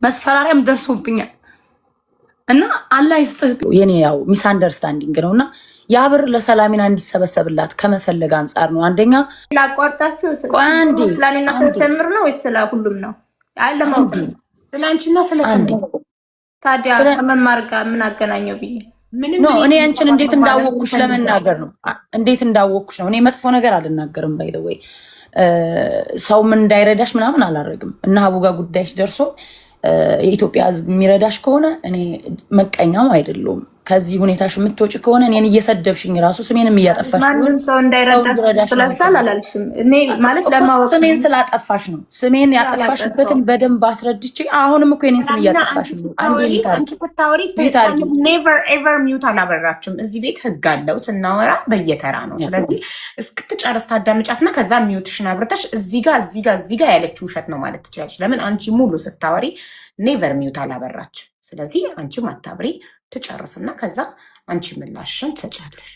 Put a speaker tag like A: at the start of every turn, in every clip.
A: መስፈራሪያም ደርሶብኛል እና አላህ ይስጥህ የኔ ያው ሚስ አንደርስታንዲንግ ነውና ያ ብር ለሰላሚና እንዲሰበሰብላት ከመፈለግ አንጻር ነው። አንደኛ
B: ላቋርጣችሁ ስለኔና ስለተምር ነው ወይስ ስለ ሁሉም ነው? አለማውቅ
C: ስለአንቺና ስለተምር
B: ታዲያ ከመማር ጋር ምን አገናኘው ብዬ
A: ነው እኔ አንቺን እንዴት እንዳወቅኩሽ ለመናገር ነው። እንዴት እንዳወቅኩሽ ነው። እኔ መጥፎ ነገር አልናገርም። ባይ ዘ ወይ ሰው ምን እንዳይረዳሽ ምናምን አላረግም እና ሀቡጋ ጉዳይሽ ደርሶ የኢትዮጵያ ሕዝብ የሚረዳሽ ከሆነ እኔ መቀኛው አይደለም። ከዚህ ሁኔታሽ የምትወጪ ከሆነ እኔን እየሰደብሽኝ ራሱ ስሜንም እያጠፋሽ ነው።
B: ማንም ሰው እንዳይረዳሽ ስለሳል አላልሽም። እኔ ማለት ለማወቅ
A: ስሜን ስላጠፋሽ ነው። ስሜን ያጠፋሽበትን በደንብ አስረድቼ አሁንም እኮ የኔን ስም እያጠፋሽ ነው።
C: አንቺ ስታወሪ ኔቨር ኤቨር ሚውት አላበራችም። እዚህ ቤት ህግ አለው። ስናወራ በየተራ ነው። ስለዚህ እስክትጨርስ ታዳምጫትና ከዛ ሚውትሽን አብርተሽ እዚህ ጋር ያለችው ውሸት ነው ማለት ትችላለሽ። ለምን አንቺ ሙሉ ስታወሪ ኔቨር ሚውት አላበራችም። ስለዚህ አንቺም አታብሪ ትጨርስና ከዛ አንቺ ምላሽን ትሰጫለሽ።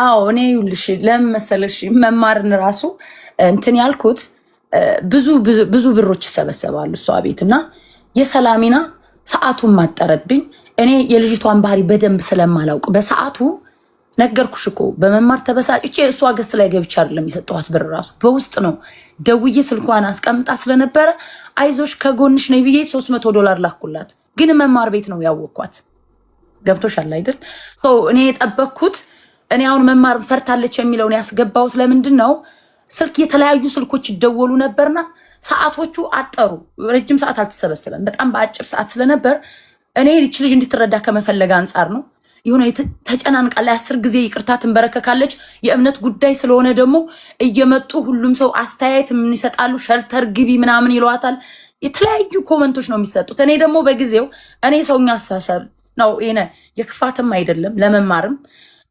A: አዎ እኔ ይኸውልሽ ለምን መሰለሽ መማርን ራሱ እንትን ያልኩት ብዙ ብሮች ይሰበሰባሉ እሷ ቤት እና የሰላሚና ሰዓቱን ማጠረብኝ። እኔ የልጅቷን ባህሪ በደንብ ስለማላውቅ በሰዓቱ ነገርኩሽ እኮ በመማር ተበሳጭቼ እሷ ገስ ላይ ገብቻ አይደለም የሰጠኋት ብር ራሱ በውስጥ ነው ደውዬ ስልኳን አስቀምጣ ስለነበረ አይዞሽ ከጎንሽ ነኝ ብዬ $300 ላኩላት። ግን መማር ቤት ነው ያወቅኳት። ገብቶሻል አይደል? እኔ የጠበቅኩት እኔ አሁን መማር ፈርታለች የሚለውን ያስገባው ስለምንድን ነው ስልክ የተለያዩ ስልኮች ይደወሉ ነበርና ሰዓቶቹ አጠሩ። ረጅም ሰዓት አልተሰበሰበም። በጣም በአጭር ሰዓት ስለነበር እኔ ይህች ልጅ እንድትረዳ ከመፈለግ አንጻር ነው። የሆነ ተጨናንቃ ላይ 10 ጊዜ ይቅርታ ትንበረከካለች። የእምነት ጉዳይ ስለሆነ ደግሞ እየመጡ ሁሉም ሰው አስተያየት ምን ይሰጣሉ፣ ሸርተር ግቢ ምናምን ይለዋታል። የተለያዩ ኮመንቶች ነው የሚሰጡት። እኔ ደግሞ በጊዜው እኔ ሰውኛ አስተሳሰብ ነው ይሄ የክፋትም አይደለም ለመማርም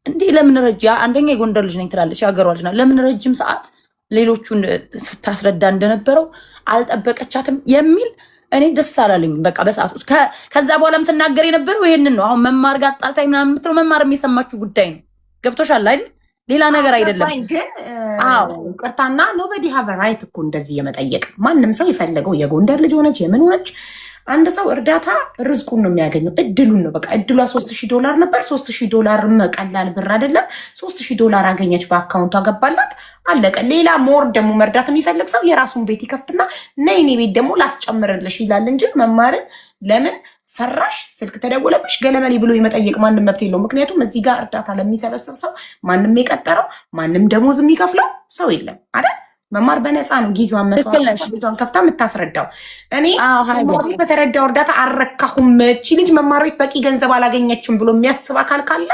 A: እንዴ ለምን አንደኛ የጎንደር ልጅ ነኝ ትላለች፣ ያገሯ ልጅ ናት። ለምን ረጅም ሰዓት ሌሎቹን ስታስረዳ እንደነበረው አልጠበቀቻትም የሚል እኔ ደስ አላለኝ። በቃ በሰዓት ውስጥ ከዛ በኋላም ስናገር የነበረው ይሄንን ነው። አሁን መማር ጋር ጣልታይ ምናምን የምትለው መማርም የሰማችሁ ጉዳይ ነው። ገብቶሻል አይደል? ሌላ ነገር አይደለም።
C: ግን ቅርታና ኖበዲ ሃቭ ራይት እኮ እንደዚህ የመጠየቅ ማንም ሰው የፈለገው የጎንደር ልጅ ሆነች የምን ሆነች አንድ ሰው እርዳታ ርዝቁን ነው የሚያገኘው፣ እድሉን ነው። በቃ እድሏ $3000 ነበር። $3000 ቀላል ብር አይደለም። $3000 አገኘች፣ በአካውንቷ ገባላት፣ አለቀ። ሌላ ሞር ደግሞ መርዳት የሚፈልግ ሰው የራሱን ቤት ይከፍትና ነይ እኔ ቤት ደግሞ ላስጨምርልሽ ይላል እንጂ መማርን ለምን ፈራሽ፣ ስልክ ተደወለብሽ ገለመሌ ብሎ የመጠየቅ ማንም መብት የለውም። ምክንያቱም እዚህ ጋር እርዳታ ለሚሰበስብ ሰው ማንም የቀጠረው ማንም ደሞዝ የሚከፍለው ሰው የለም አይደል? መማር በነፃ ነው። ጊዜዋን መስዋዕቷን ከፍታ የምታስረዳው። እኔ በተረዳው እርዳታ አልረካሁም፣ እቺ ልጅ መማር ቤት በቂ ገንዘብ አላገኘችም ብሎ የሚያስብ አካል ካለ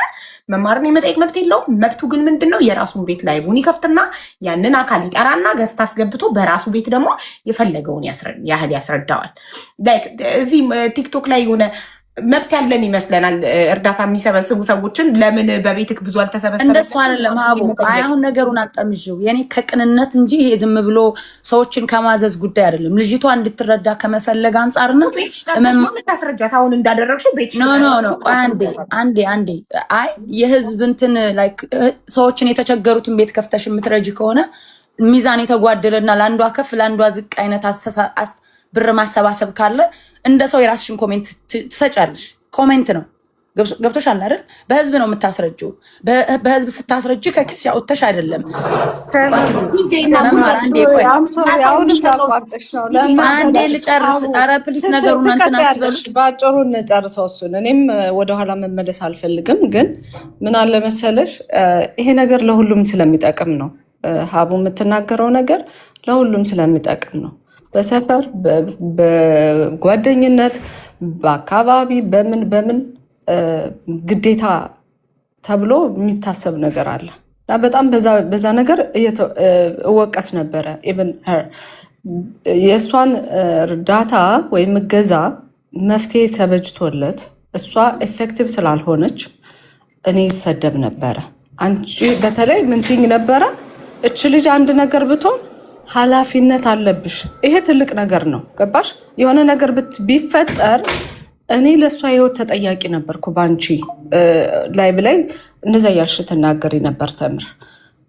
C: መማርን የመጠየቅ መብት የለውም። መብቱ ግን ምንድን ነው? የራሱን ቤት ላይቭን ይከፍትና ያንን አካል ይጠራና ገዝታ አስገብቶ በራሱ ቤት ደግሞ የፈለገውን ያህል ያስረዳዋል። እዚህ ቲክቶክ ላይ የሆነ መብት ያለን ይመስለናል። እርዳታ የሚሰበስቡ ሰዎችን ለምን በቤትክ ብዙ አልተሰበሰበ?
A: እንደሱ አይደለም አቡ። አሁን ነገሩን አጠምዥው የኔ ከቅንነት እንጂ ይሄ ዝም ብሎ ሰዎችን ከማዘዝ ጉዳይ አይደለም። ልጅቷ እንድትረዳ ከመፈለግ አንጻር ነው።
C: የምታስረጃት አሁን እንዳደረግሽው ቤት
A: ኖ አንዴ አይ የህዝብ እንትን ላይክ ሰዎችን የተቸገሩትን ቤት ከፍተሽ የምትረጂ ከሆነ ሚዛን የተጓደለና ለአንዷ ከፍ ለአንዷ ዝቅ አይነት ብር ማሰባሰብ ካለ እንደ ሰው የራስሽን ኮሜንት ትሰጫለሽ። ኮሜንት ነው። ገብቶሻል አይደል? በህዝብ ነው የምታስረጂው። በህዝብ ስታስረጂ ከኪስሽ አውጥተሽ አይደለም። አንዴ ልጨርስ። ኧረ ፕሊስ ነገሩን እንትን አትበሉ።
D: በአጭሩ እንጨርሰው እሱን። እኔም ወደኋላ መመለስ አልፈልግም። ግን ምን አለ መሰለሽ ይሄ ነገር ለሁሉም ስለሚጠቅም ነው። ሀቡ የምትናገረው ነገር ለሁሉም ስለሚጠቅም ነው። በሰፈር በጓደኝነት በአካባቢ በምን ግዴታ ተብሎ የሚታሰብ ነገር አለ እና በጣም በዛ ነገር እወቀስ ነበረ። ኢቨን የእሷን እርዳታ ወይም እገዛ መፍትሄ ተበጅቶለት እሷ ኤፌክቲቭ ስላልሆነች እኔ ይሰደብ ነበረ። አንቺ በተለይ ምንትኝ ነበረ እች ልጅ አንድ ነገር ብትሆን ኃላፊነት አለብሽ። ይሄ ትልቅ ነገር ነው። ገባሽ? የሆነ ነገር ቢፈጠር እኔ ለእሷ ህይወት ተጠያቂ ነበርኩ። ባንቺ ላይቭ ላይ እንደዛ እያልሽ ትናገሪ ነበር ተምር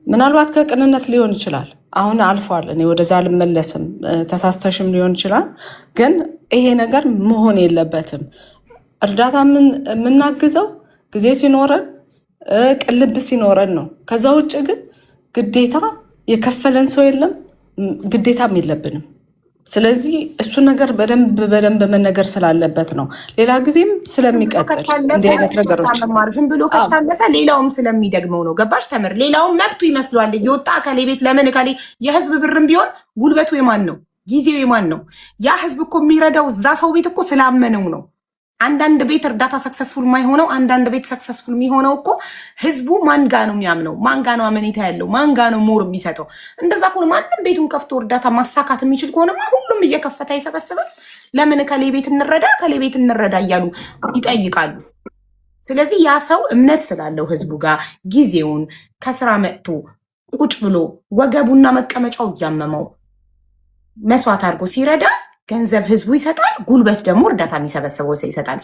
D: ምናልባት ከቅንነት ሊሆን ይችላል። አሁን አልፏል። እኔ ወደዛ አልመለስም። ተሳስተሽም ሊሆን ይችላል። ግን ይሄ ነገር መሆን የለበትም። እርዳታ የምናግዘው ጊዜ ሲኖረን ቅልብ ሲኖረን ነው። ከዛ ውጭ ግን ግዴታ የከፈለን ሰው የለም፣ ግዴታም የለብንም። ስለዚህ እሱ ነገር በደንብ መነገር ስላለበት ነው። ሌላ ጊዜም ስለሚቀጥል እንዲህ አይነት ነገሮች
C: ዝም ብሎ ከታለፈ ሌላውም ስለሚደግመው ነው። ገባሽ ተምር። ሌላውም መብቱ ይመስለዋል የወጣ ከሌ ቤት ለምን ከሌ የህዝብ ብርም ቢሆን ጉልበቱ የማን ነው? ጊዜው የማን ነው? ያ ህዝብ እኮ የሚረዳው እዛ ሰው ቤት እኮ ስላመነው ነው። አንዳንድ ቤት እርዳታ ሰክሰስፉል ማይሆነው አንዳንድ ቤት ሰክሰስፉል የሚሆነው እኮ ህዝቡ ማንጋ ነው የሚያምነው፣ ማንጋ ነው አመኔታ ያለው፣ ማንጋ ነው ሞር የሚሰጠው። እንደዛ ከሆነ ማንም ቤቱን ከፍቶ እርዳታ ማሳካት የሚችል ከሆነማ ሁሉም እየከፈተ አይሰበስብም። ለምን ከሌ ቤት እንረዳ ከሌ ቤት እንረዳ እያሉ ይጠይቃሉ። ስለዚህ ያ ሰው እምነት ስላለው ህዝቡ ጋር ጊዜውን ከስራ መጥቶ ቁጭ ብሎ ወገቡና መቀመጫው እያመመው መስዋዕት አድርጎ ሲረዳ ገንዘብ ህዝቡ ይሰጣል፣ ጉልበት ደግሞ እርዳታ የሚሰበሰበው ሰው ይሰጣል።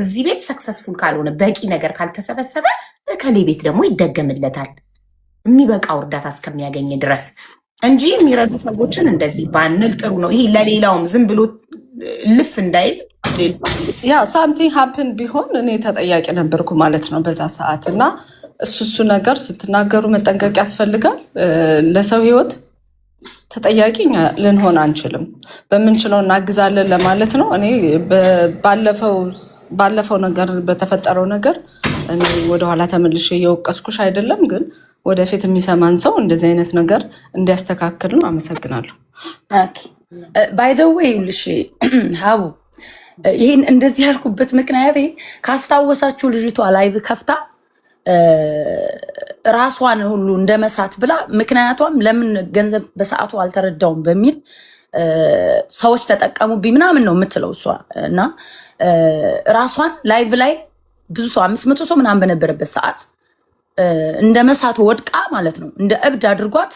C: እዚህ ቤት ሰክሰስፉል ካልሆነ በቂ ነገር ካልተሰበሰበ ከሌ ቤት ደግሞ ይደገምለታል የሚበቃው እርዳታ እስከሚያገኝ ድረስ እንጂ የሚረዱ ሰዎችን እንደዚህ ባንል ጥሩ ነው። ይሄ ለሌላውም ዝም ብሎ ልፍ እንዳይል
D: ያ ሳምቲንግ ሀፕን ቢሆን እኔ ተጠያቂ ነበርኩ ማለት ነው በዛ ሰዓት። እና እሱ ነገር ስትናገሩ መጠንቀቅ ያስፈልጋል። ለሰው ህይወት ተጠያቂ ልንሆን አንችልም። በምንችለው እናግዛለን ለማለት ነው። እኔ ባለፈው ነገር በተፈጠረው ነገር እኔ ወደኋላ ተመልሼ እየወቀስኩሽ አይደለም፣ ግን ወደፊት የሚሰማን ሰው እንደዚህ አይነት ነገር እንዲያስተካክል ነው። አመሰግናለሁ።
A: ባይ ዘ ዌይ ልሽ ሀቡ ይህን እንደዚህ ያልኩበት ምክንያት ካስታወሳችሁ ልጅቷ ላይቭ ከፍታ ራሷን ሁሉ እንደመሳት ብላ ምክንያቷም ለምን ገንዘብ በሰዓቱ አልተረዳውም በሚል ሰዎች ተጠቀሙብኝ ምናምን ነው የምትለው እሷ። እና ራሷን ላይቭ ላይ ብዙ ሰው 500 ሰው ምናምን በነበረበት ሰዓት እንደ መሳት ወድቃ ማለት ነው እንደ እብድ አድርጓት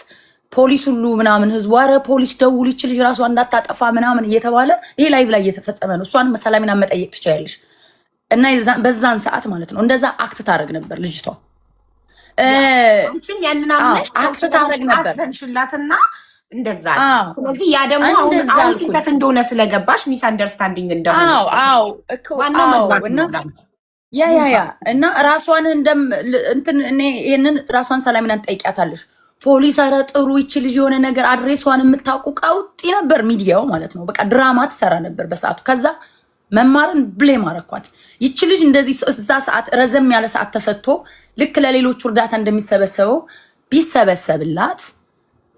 A: ፖሊስ ሁሉ ምናምን ህዝቡ ኧረ ፖሊስ ደውል ይችል ልጅ ራሷን እንዳታጠፋ ምናምን እየተባለ ይሄ ላይቭ ላይ እየተፈጸመ ነው። እሷን መሰላሚና መጠየቅ ትችላለሽ። እና በዛን ሰዓት ማለት ነው እንደዛ አክት ታደርግ ነበር ልጅቷ።
C: ያንን አምነሽ አክት ታደርግ ነበር አዘንሽላትና እንደዛ። ስለዚህ ያ ደግሞ አሁን ስህተት እንደሆነ ስለገባሽ ሚስ አንደርስታንዲንግ እንደሆነ
A: ያ እና ራሷን እንትን እኔ ይሄንን ራሷን ሰላሚናን ጠይቂያታለሽ። ፖሊስ ኧረ ጥሩ ይቺ ልጅ የሆነ ነገር አድሬሷን የምታውቁ ቀውጢ ነበር ሚዲያው ማለት ነው። በቃ ድራማ ትሰራ ነበር በሰዓቱ። ከዛ መማርን ብሌም አረኳት። ይቺ ልጅ እንደዚህ እዛ ሰዓት ረዘም ያለ ሰዓት ተሰጥቶ ልክ ለሌሎቹ እርዳታ እንደሚሰበሰበው ቢሰበሰብላት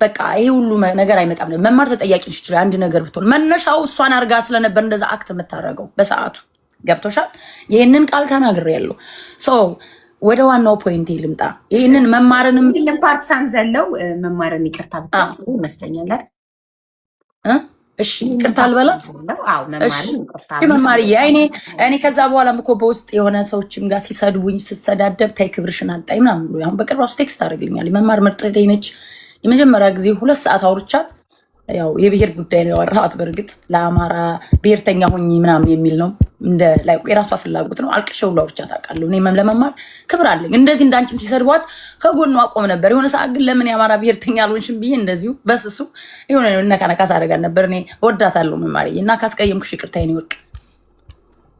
A: በቃ ይሄ ሁሉ ነገር አይመጣም ነበር። መማር ተጠያቂ ነች ይችላል አንድ ነገር ብትሆን መነሻው እሷን አርጋ ስለነበር እንደዛ አክት የምታደርገው በሰዓቱ ገብቶሻል። ይሄንን ቃል ተናግሬያለሁ። ሶ ወደ ዋናው ፖይንት ልምጣ። ይሄንን መማርንም
C: ፓርት ሳንዘለው መማርን ይቅርታ ብታይ ይመስለኛል አይደል?
A: እሺ ይቅርታ አልበላት። መማር እኔ ከዛ በኋላም እኮ በውስጥ የሆነ ሰዎችም ጋር ሲሰድቡኝ ስሰዳደብ ታይ ክብርሽን አጣይ ምናምን ብሎ አሁን በቅርብ ውስጥ ቴክስት አድርግልኛል። መማር ምርጥ እህቴ ነች። የመጀመሪያ ጊዜ 2 ሰዓት አውርቻት ያው የብሔር ጉዳይ ነው ያወራኋት። በእርግጥ ለአማራ ብሔርተኛ ሆኝ ምናምን የሚል ነው እንደ ላይ የራሷ ፍላጎት ነው። አልቅሼ ሁሉ አውርቻት አውቃለሁ። እኔ ለመማር ክብር አለኝ። እንደዚህ እንዳንቺም ሲሰድቧት ከጎኗ አቆም ነበር። የሆነ ሰዓት ግን ለምን የአማራ ብሔርተኛ አልሆንሽም ብዬ እንደዚሁ በስሱ የሆነ ነካ ሳደርጋት ነበር። እኔ እወዳታለሁ መማርዬ እና ካስቀየምኩሽ ይቅርታ የኔ ወርቅ።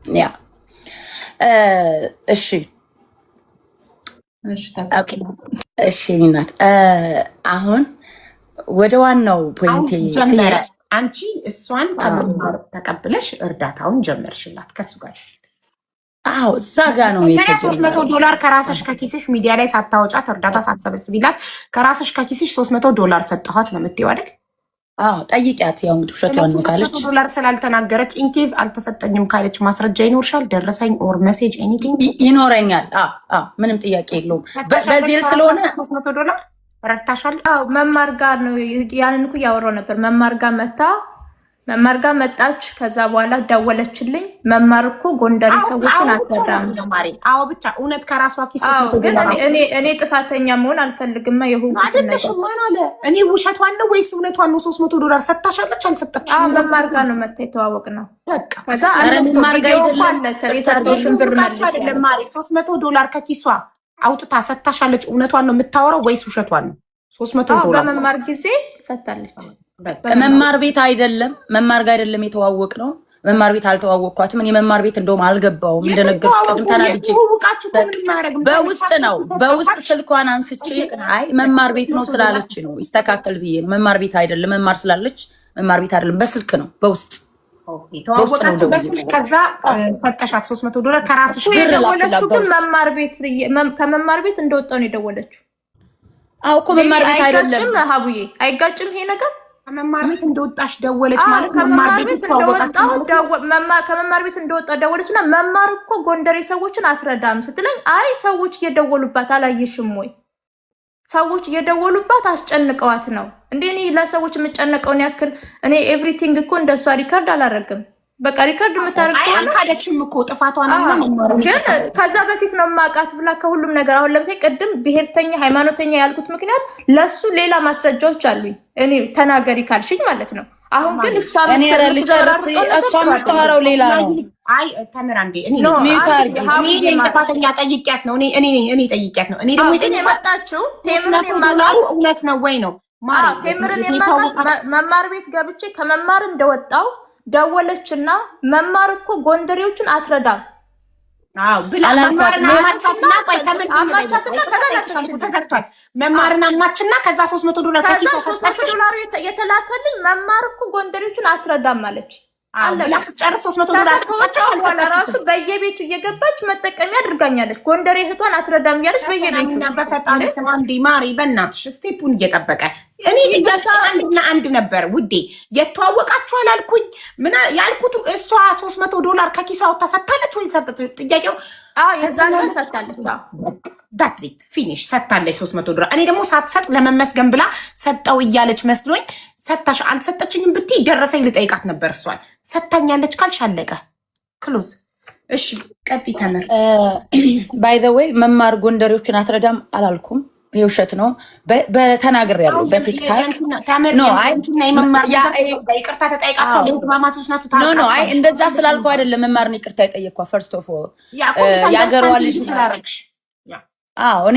A: ያ እሺ እሺ እናት አሁን ወደ ዋናው ፖይንት
C: አንቺ እሷን ከመማር ተቀብለሽ እርዳታውን ጀመርሽላት ከሱ ጋር።
A: አዎ እዛ ጋ ነው
C: $300 ከራስሽ ከኪስሽ ሚዲያ ላይ ሳታወጫት እርዳታ ሳትሰበስቢላት ከራስሽ ከኪስሽ $300 ሰጠኋት ለምትይው አይደል?
A: አዎ ጠይቂያት። ያው እንግዲህ ውሸቷን ነው ካለች
C: $300 ስላልተናገረች ኢንኬዝ አልተሰጠኝም ካለች ማስረጃ ይኖርሻል? ደረሰኝ ኦር ሜሴጅ ኤኒቲንግ
A: ይኖረኛል። አዎ ምንም ጥያቄ የለውም። በዚህ ስለሆነ
C: $300 ረድታሻል።
B: አዎ መማር ጋር ነው ያንን እኮ ያወራው ነበር። መማር ጋር መጣች። ከዛ በኋላ ደወለችልኝ። መማር እኮ ጎንደር ሰዎችን አትረዳም።
C: አዎ ብቻ እውነት ከራሷ ኪስ
B: ግን እኔ ጥፋተኛ መሆን አልፈልግም።
C: አይደለሽም ማን አለ? እኔ ውሸቷን ነው ወይስ እውነቷን ነው? $300 ሰጥታሻለች አልሰጠችም?
B: አዎ መማር ጋር ነው መታ የተዋወቅ ነው።
C: በቃ
B: ከዛ መማር ጋር የሰጠሽን ብር ማለት
C: አይደለም ማሪ $300 ከኪሷ አውጥታ ሰጥታሻለች። እውነቷን ነው የምታወራው ወይስ ውሸቷን ነው? $300
B: በመማር ጊዜ ሰጥታለች።
A: መማር ቤት አይደለም መማር ጋር አይደለም የተዋወቅ ነው። መማር ቤት አልተዋወቅኳትም። እኔ መማር ቤት እንደውም አልገባውም። እንደነገርኩት ቅድም ተናግጄ በውስጥ ነው በውስጥ ስልኳን አንስቼ አይ መማር ቤት ነው ስላለች ነው ይስተካከል ብዬ ነው። መማር ቤት አይደለም መማር ስላለች መማር ቤት አይደለም በስልክ ነው በውስጥ
C: ተዋወቃችሁ በስልክ። ከዛ ፈተሻት $300 ከራስሽ
B: ጋር ደወለችው። ግን መማር ቤት ከመማር ቤት እንደወጣው ነው የደወለችው።
A: አዎ እኮ መማር ቤት አይደለም።
B: አይጋጭም ሀቡዬ አይጋጭም ይሄ ነገር።
C: ከመማር ቤት እንደወጣሽ ደወለች ማለት መማር ቤት ተዋወቃችሁ
B: ከመማር ቤት እንደወጣ ደወለችና መማር እኮ ጎንደሬ ሰዎችን አትረዳም ስትለኝ አይ ሰዎች እየደወሉባት አላየሽም ወይ? ሰዎች እየደወሉባት አስጨንቀዋት ነው እንዴ? እኔ ለሰዎች የምጨነቀውን ያክል እኔ ኤቭሪቲንግ እኮ እንደሷ ሪከርድ አላረግም። በቃ ሪከርድ የምታረግው
C: አልካደችም እኮ ጥፋቷን እና መማር
B: ግን ከዛ በፊት ነው ማቃት ብላ ከሁሉም ነገር አሁን ለምሳሌ ቅድም ብሔርተኛ ሃይማኖተኛ ያልኩት ምክንያት ለሱ ሌላ ማስረጃዎች አሉኝ። እኔ ተናገሪ ካልሽኝ ማለት ነው። አሁን ግን እሷ
A: የምታወራው ሌላ ነው።
C: አይ ተምራ እንዴ እኔ ጥፋተኛ ጠይቂያት ነው እኔ ጠይቂያት ነው። እኔ ደግሞ
B: የመጣችው ቴምርን የማውቃት
C: እውነት ነው ወይ ነው
B: ቴምርን የማውቃት መማር ቤት ገብቼ ከመማር እንደወጣው ደወለችና መማር እኮ ጎንደሬዎችን አትረዳም
C: ብላ መማርና አማቻትና ቆይ ተዘግቷል። መማርና አማችና ከዛ $300 ከኪሷ ሰጣች።
B: $300 የተላከልኝ መማር እኮ ጎንደሬዎችን አትረዳም አለች።
C: ጨርስ $300
B: ራሱ በየቤቱ እየገባች መጠቀሚያ አድርጋኛለች። ጎንደሬ እህቷን አትረዳም እያለች በየቤቱ
C: በፈጣሪ ስም አንዴ ማሪ በእናትሽ ስቴፑን እየጠበቀ እኔ ጥያቄ አንድ ነበር ውዴ። የተዋወቃችሁ አላልኩኝ ምን ያልኩት እሷ $300 ከኪሷ አውጥታ ሰጥታለች ወይ ሰጠች? ጥያቄው
B: የዛን ቀን ሰጥታለች።
C: that's it ፊኒሽ ሰጥታለች $300። እኔ ደግሞ ሳትሰጥ ለመመስገን ብላ ሰጠው እያለች መስሎኝ ሰጣሽ አልሰጠችኝም ብትይ ደረሰኝ ልጠይቃት ነበር። እሷን ሰጥታኛለች ካልሽ አለቀ ክሎዝ። እሺ ቀጥይ ተምር።
A: ባይ ዘ ዌይ መማር ጎንደሬዎችን አትረዳም አላልኩም። ይሄ ውሸት ነው። በተናገር ያለው በቲክታክ
C: ይቅርታ ተጠይቃቸው ለማማቶች ናቸው።
A: አይ እንደዛ ስላልኩ አይደለም መማርን ይቅርታ የጠየቅኳ ፈርስት ኦፍ ኦል ያገሯ ልጅ ስላረግሽ እኔ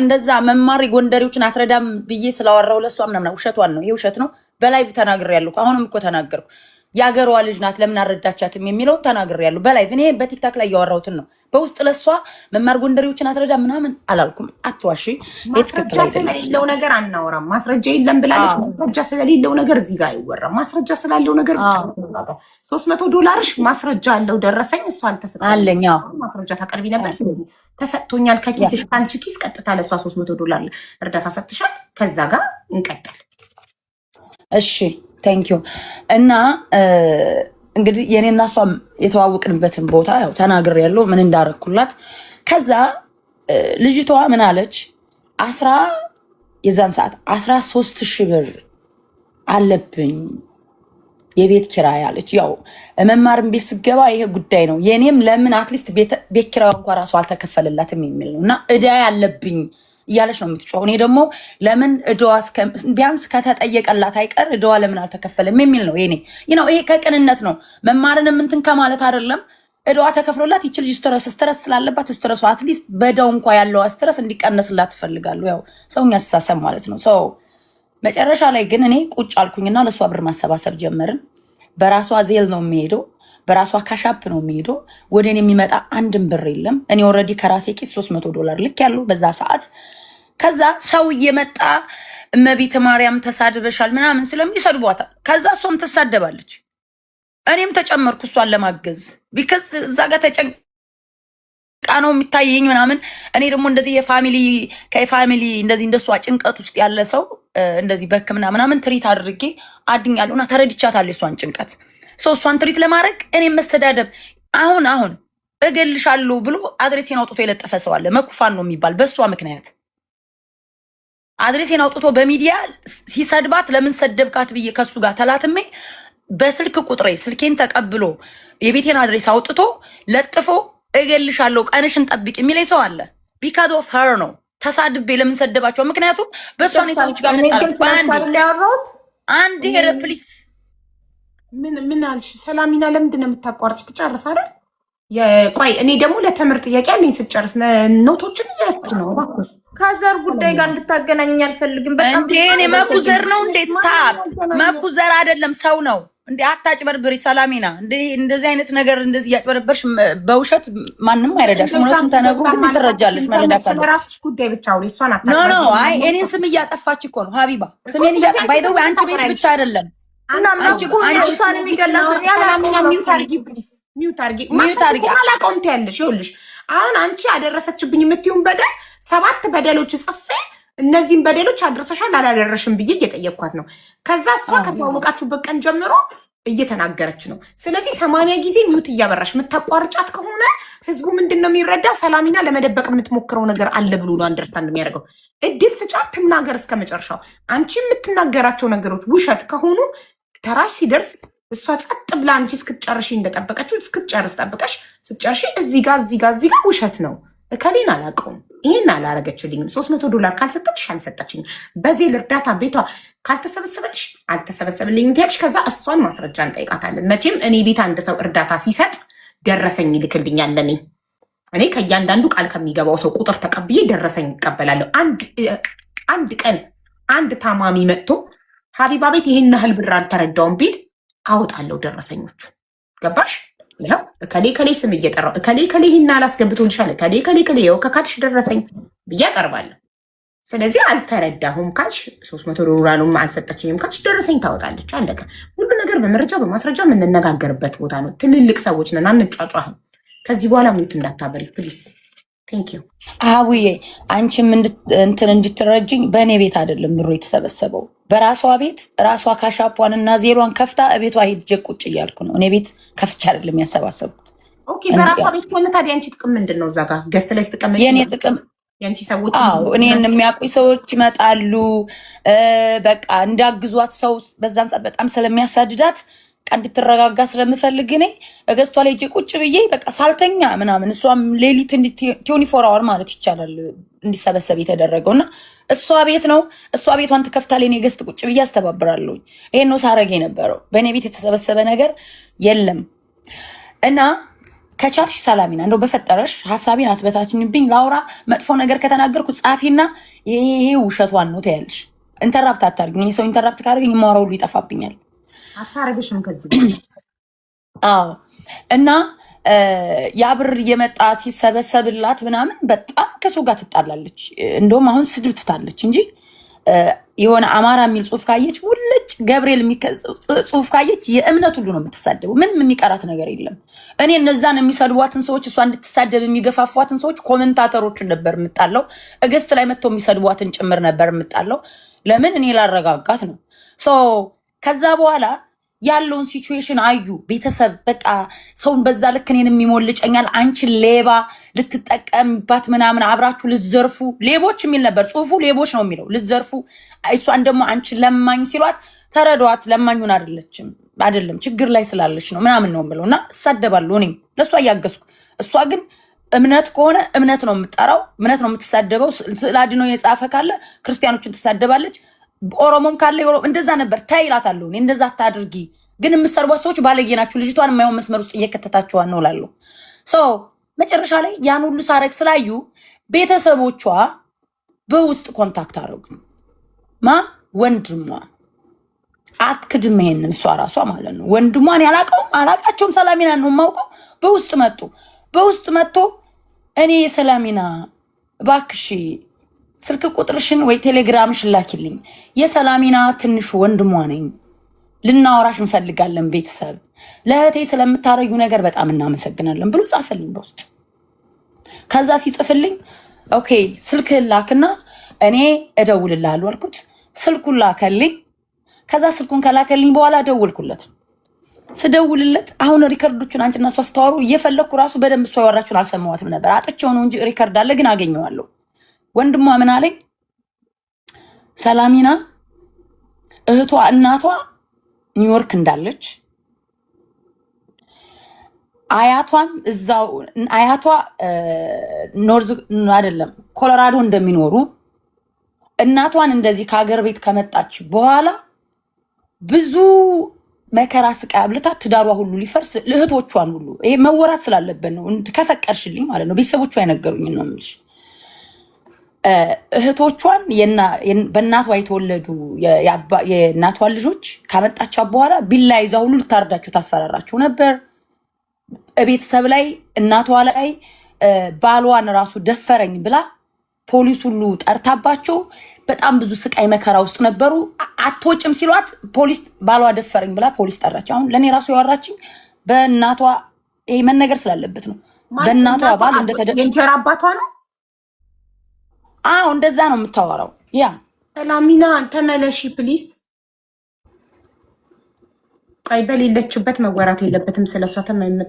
A: እንደዛ መማር ጎንደሬዎችን አትረዳም ብዬ ስላወራው ለሷ ምናምን ውሸቷን ነው። ይሄ ውሸት ነው። በላይቭ ተናግሬ ያለሁ አሁንም እኮ ተናገርኩ። ያገሯ ልጅ ናት ለምን አረዳቻትም የሚለው ተናግሬ ያለሁ በላይቭ። እኔ በቲክታክ ላይ ያወራሁትን ነው። በውስጥ ለሷ መማር ጎንደሬዎችን አትረዳም ምናምን አላልኩም። አትዋሺ።
C: ማስረጃ ስለሌለው ነገር አናወራም። ማስረጃ የለም ብላለች። ማስረጃ ስለሌለው ነገር እዚህ ጋር አይወራም። ማስረጃ ስላለው ነገር ብቻ ነው። $300 ማስረጃ አለው ደረሰኝ። እሷ አልተሰጠኝ
A: አለኝ።
C: ማስረጃ ታቀርቢ ነበር። ስለዚህ ተሰጥቶኛል ከኪስሽ ከአንቺ ኪስ ቀጥታ ለሷ $300 እርዳታ ሰጥሻል። ከዛ ጋር እንቀጥል።
A: እሺ ቴንክ ዩ። እና እንግዲህ የኔና እሷ የተዋወቅንበትን ቦታ ያው ተናግሬ ያለው ምን እንዳረኩላት። ከዛ ልጅቷ ምን አለች? የዛን ሰዓት 13,000 ብር አለብኝ የቤት ኪራይ አለች። ያው መማርን ቤት ስገባ ይሄ ጉዳይ ነው የኔም ለምን አትሊስት ቤት ኪራይ እንኳን ራሱ አልተከፈለላትም የሚል ነው። እና እዳ ያለብኝ እያለች ነው የምትጮህ። እኔ ደግሞ ለምን እዳዋ ቢያንስ ከተጠየቀላት አይቀር እዳዋ ለምን አልተከፈለም የሚል ነው የኔ። ይሄ ከቅንነት ነው። መማርንም እንትን ከማለት አይደለም። እዳዋ ተከፍሎላት ይች ልጅ ስትረስ ስላለባት ስትረሱ አትሊስት በእዳው እንኳ ያለው ስትረስ እንዲቀነስላት ትፈልጋለሁ። ያው ሰውኛ አስተሳሰብ ማለት ነው። ሰው መጨረሻ ላይ ግን እኔ ቁጭ አልኩኝና ለእሷ ብር ማሰባሰብ ጀመርን። በራሷ ዜል ነው የሚሄደው፣ በራሷ ካሻፕ ነው የሚሄደው። ወደ እኔ የሚመጣ አንድም ብር የለም። እኔ ኦልሬዲ ከራሴ ኪስ $300 ልክ ያለው በዛ ሰዓት። ከዛ ሰው እየመጣ እመቤተ ማርያም ተሳድበሻል ምናምን ስለሚሰድቧታል። ከዛ እሷም ትሳደባለች፣ እኔም ተጨመርኩ እሷን ለማገዝ ቢከዝ እዛ ጋር ተጨንቃ ነው የሚታየኝ ምናምን። እኔ ደግሞ እንደዚህ ከፋሚሊ እንደዚህ እንደሷ ጭንቀት ውስጥ ያለ ሰው እንደዚህ በሕክምና ምናምን ትሪት አድርጌ አድኛለሁና ተረድቻታለሁ እሷን ጭንቀት። እሷን ትሪት ለማድረግ እኔም መሰዳደብ አሁን እገልሻለሁ ብሎ አድሬሴን አውጥቶ የለጠፈ ሰው አለ። መኩፋን ነው የሚባል በእሷ ምክንያት አድሬሴን አውጥቶ በሚዲያ ሲሰድባት ለምን ሰደብካት ብዬ ከሱ ጋር ተላትሜ በስልክ ቁጥሬ ስልኬን ተቀብሎ የቤቴን አድሬስ አውጥቶ ለጥፎ እገልሻለሁ ቀንሽን ጠብቅ የሚለኝ ሰው አለ። ቢካዝ ኦፍ ሄር ነው ተሳድቤ ለምን ሰደባቸው? ምክንያቱም በእሷን የሰዎች ጋር
B: መጣላት
A: አንድ ሄረ ፕሊስ
C: ምን አልሽ? ሰላሚና ለምንድን ነው የምታቋርጭ? ትጨርስ አይደል? ቆይ እኔ ደግሞ ለተምር ጥያቄ አለኝ። ስትጨርስ ኖቶችን እያስኩ ነው።
B: ከዘር ጉዳይ ጋር እንድታገናኝ አልፈልግም። በጣም
A: እንዴ እኔ መኩዘር ነው እንዴ? ስታፕ መኩዘር አይደለም ሰው ነው እንዴ? አታጭበርብሪ ሰላሚና። እንዴ እንደዚህ አይነት ነገር እንደዚህ ያጭበረበርሽ በውሸት ማንም አይረዳሽ። እውነቱን ተነግሮ ምን ትረጃለሽ? መረዳት አለ
C: ራስሽ ጉዳይ ብቻ አውሪ። እሷን
A: ኖ ኖ አይ እኔን ስም እያጠፋች እኮ ነው ሀቢባ። ስሜን እያጠፋ ባይደው አንቺ ቤት ብቻ አይደለም
B: አንቺ እሷን የሚገላትን ያላሚና
C: ሚውት አድርጊ ፕሊዝ፣ ሚውት አድርጊ። አላውቀውም ትያለሽ። ይኸውልሽ አሁን አንቺ አደረሰችብኝ የምትይውን በደል 7 በደሎች ጽፌ እነዚህን በደሎች አድርሰሻል አላደረሽም ብዬ እየጠየቅኳት ነው። ከዛ እሷ ከተዋወቃችሁበት ቀን ጀምሮ እየተናገረች ነው። ስለዚህ 80 ጊዜ ሚውት እያበራሽ የምታቋርጫት ከሆነ ህዝቡ ምንድን ነው የሚረዳው? ሰላሚና ለመደበቅ የምትሞክረው ነገር አለ ብሎ ነው አንደርስታንድ የሚያደርገው። እድል ስጫት ትናገር እስከ መጨረሻው። አንቺ የምትናገራቸው ነገሮች ውሸት ከሆኑ ተራሽ ሲደርስ እሷ ጸጥ ብላ አንቺ እስክትጨርሺ እንደጠበቀችው እስክትጨርስ ጠብቀሽ ስትጨርሺ እዚህ ጋር ውሸት ነው እከሌን አላውቀውም ይሄን አላረገችልኝም $300 ካልሰጠችሽ አልሰጠችኝም በዚህ እርዳታ ቤቷ ካልተሰበሰበልሽ አልተሰበሰበልኝም ትያለሽ። ከዛ እሷን ማስረጃ እንጠይቃታለን። መቼም እኔ ቤት አንድ ሰው እርዳታ ሲሰጥ ደረሰኝ ይልክልኛል። እኔ ከእያንዳንዱ ቃል ከሚገባው ሰው ቁጥር ተቀብዬ ደረሰኝ ይቀበላለሁ። አንድ ቀን አንድ ታማሚ መጥቶ ሀቢባ ቤት ይሄን ያህል ብር አልተረዳውም ቢል አወጣለሁ ደረሰኞቹ። ገባሽ? ይኸው ከሌ ስም እየጠራው ከሌ ይሄን አላስገብቶልሻል ከሌ ይኸው ከካድሽ ደረሰኝ ብዬ አቀርባለሁ። ስለዚህ አልተረዳሁም ካልሽ $300 አልሰጠችኝም ካልሽ ደረሰኝ ታወጣለች። አለቀ። ሁሉ ነገር በመረጃ በማስረጃ የምንነጋገርበት ቦታ ነው። ትልልቅ ሰዎች ነን፣ አንጫጫህም። ከዚህ በኋላ ምንት እንዳታበሪ ፕሊዝ። ቴንክ ዩ
A: አቡዬ። አንቺም እንትን እንድትረጅኝ በእኔ ቤት አይደለም ብሮ የተሰበሰበው በራሷ ቤት ራሷ ካሻፖን እና ዜሮን ከፍታ ቤቷ ሄጄ ቁጭ እያልኩ ነው። እኔ ቤት ከፍቻ አይደለም ያሰባሰብኩት።
C: ኦኬ በራሷ ቤት ከሆነ ታዲያ አንቺ ጥቅም ምንድን ነው? እዛ ጋር ገስት ላይ ስትቀመጪ
A: የኔ ጥቅም
C: ያንቺ ሰዎች
A: እኔን የሚያውቁኝ ሰዎች ይመጣሉ። በቃ እንዳግዟት ሰው በዛን ሰዓት በጣም ስለሚያሳድዳት እንድትረጋጋ ስለምፈልግ እኔ ገዝቷ ላይ ሄጄ ቁጭ ብዬ በቃ ሳልተኛ ምናምን እሷም ሌሊት 24 አወር ማለት ይቻላል እንዲሰበሰብ የተደረገው እና እሷ ቤት ነው። እሷ ቤቷን ትከፍታለች። እኔ ገዝት ቁጭ ብዬ አስተባብራለሁኝ። ይሄን ነው ሳረግ የነበረው። በእኔ ቤት የተሰበሰበ ነገር የለም እና ከቻልሽ ሰላሚና እንደው በፈጠረሽ ሀሳቤን አትበታችኝብኝ። ላውራ መጥፎ ነገር ከተናገርኩ ጻፊና ይሄ ውሸቷን ነው ትያለሽ። ኢንተራፕት አታርግኝ። እኔ ሰው ኢንተራፕት ካደረገኝ የማወራው ሁሉ ይጠፋብኛል።
C: አታረግሽም ከዚህ
A: አዎ እና ያ ብር እየመጣ ሲሰበሰብላት ምናምን በጣም ከሰው ጋር ትጣላለች። እንደውም አሁን ስድብ ትታለች እንጂ የሆነ አማራ የሚል ጽሁፍ ካየች ሙልጭ ገብርኤል ጽሁፍ ካየች የእምነት ሁሉ ነው የምትሳደበው። ምንም የሚቀራት ነገር የለም። እኔ እነዛን የሚሰድቧትን ሰዎች እሷ እንድትሳደብ የሚገፋፏትን ሰዎች ኮመንታተሮችን ነበር የምጣለው። እገስት ላይ መጥተው የሚሰድቧትን ጭምር ነበር የምጣለው። ለምን እኔ ላረጋጋት ነው። ከዛ በኋላ ያለውን ሲቹዌሽን አዩ ቤተሰብ። በቃ ሰውን በዛ ልክ እኔንም ይሞልጨኛል። አንቺን ሌባ ልትጠቀምባት ምናምን አብራችሁ ልትዘርፉ ሌቦች የሚል ነበር ጽሁፉ። ሌቦች ነው የሚለው ልትዘርፉ። እሷን ደግሞ አንቺን ለማኝ ሲሏት ተረዷት። ለማኙን አይደለም ችግር ላይ ስላለች ነው ምናምን ነው የምለው እና እሳደባለሁ። እኔም ለእሷ እያገዝኩ እሷ ግን እምነት ከሆነ እምነት ነው የምጠራው፣ እምነት ነው የምትሳደበው። ስዕል አድኖ የጻፈ ካለ ክርስቲያኖችን ትሳደባለች። ኦሮሞም ካለ እንደዛ ነበር ታይላታለሁ። እኔ እንደዛ አታድርጊ፣ ግን የምትሰርቧት ሰዎች ባለጌ ናችሁ፣ ልጅቷን የማይሆን መስመር ውስጥ እየከተታችኋን ነው እላለሁ። መጨረሻ ላይ ያን ሁሉ ሳረግ ስላዩ ቤተሰቦቿ በውስጥ ኮንታክት አደረጉ። ወንድሟ አትክድም ይሄንን እሷ ራሷ ማለት ነው። ወንድሟን አላቃቸውም። ሰላሚና ነው የማውቀው። በውስጥ መጥቶ እኔ የሰላሚና እባክሽ ስልክ ቁጥርሽን ወይ ቴሌግራምሽን ላኪልኝ፣ የሰላሚና ትንሽ ወንድሟ ነኝ፣ ልናወራሽ እንፈልጋለን ቤተሰብ፣ ለእህቴ ስለምታረጊው ነገር በጣም እናመሰግናለን ብሎ ጻፈልኝ በውስጥ። ከዛ ሲጽፍልኝ ኦኬ ስልክህን ላክና እኔ እደውልልሃለሁ አልኩት። ስልኩን ላከልኝ። ከዛ ስልኩን ከላከልኝ በኋላ ደውልኩለት። ስደውልለት አሁን ሪከርዶቹን አንቺና እሷ ስታወሩ እየፈለግኩ ራሱ በደንብ እሷ ያወራችሁን አልሰማኋትም ነበር። አጥቼው ነው እንጂ ሪከርድ አለ ግን አገኘዋለሁ። ወንድሟ ምን አለኝ? ሰላሚና እህቷ እናቷ ኒውዮርክ እንዳለች አያቷም እዛው አያቷ ኖርዝ አይደለም ኮሎራዶ እንደሚኖሩ እናቷን እንደዚህ ከሀገር ቤት ከመጣች በኋላ ብዙ መከራ ስቃይ አብልታ ትዳሯ ሁሉ ሊፈርስ እህቶቿን ሁሉ ይሄ መወራት ስላለበት ነው ከፈቀድሽልኝ ማለት ነው። ቤተሰቦቿ የነገሩኝ ነው የምልሽ። እህቶቿን በእናቷ የተወለዱ የእናቷ ልጆች ካመጣቻት በኋላ ቢላ ይዛ ሁሉ ልታርዳቸው ታስፈራራቸው ነበር። ቤተሰብ ላይ እናቷ ላይ ባሏን ራሱ ደፈረኝ ብላ ፖሊስ ሁሉ ጠርታባቸው በጣም ብዙ ስቃይ መከራ ውስጥ ነበሩ። አትወጭም ሲሏት ፖሊስ ባሏ ደፈረኝ ብላ ፖሊስ ጠራች። አሁን ለእኔ ራሱ ያወራችኝ በእናቷ ይሄ መነገር ስላለበት ነው። በእናቷ ባል
C: የእንጀራ አባቷ ነው።
A: አዎ እንደዛ ነው የምታወራው። ያ
C: ሰላሚና ተመለሺ ፕሊስ። ቆይ በሌለችበት መወራት የለበትም ስለሷ።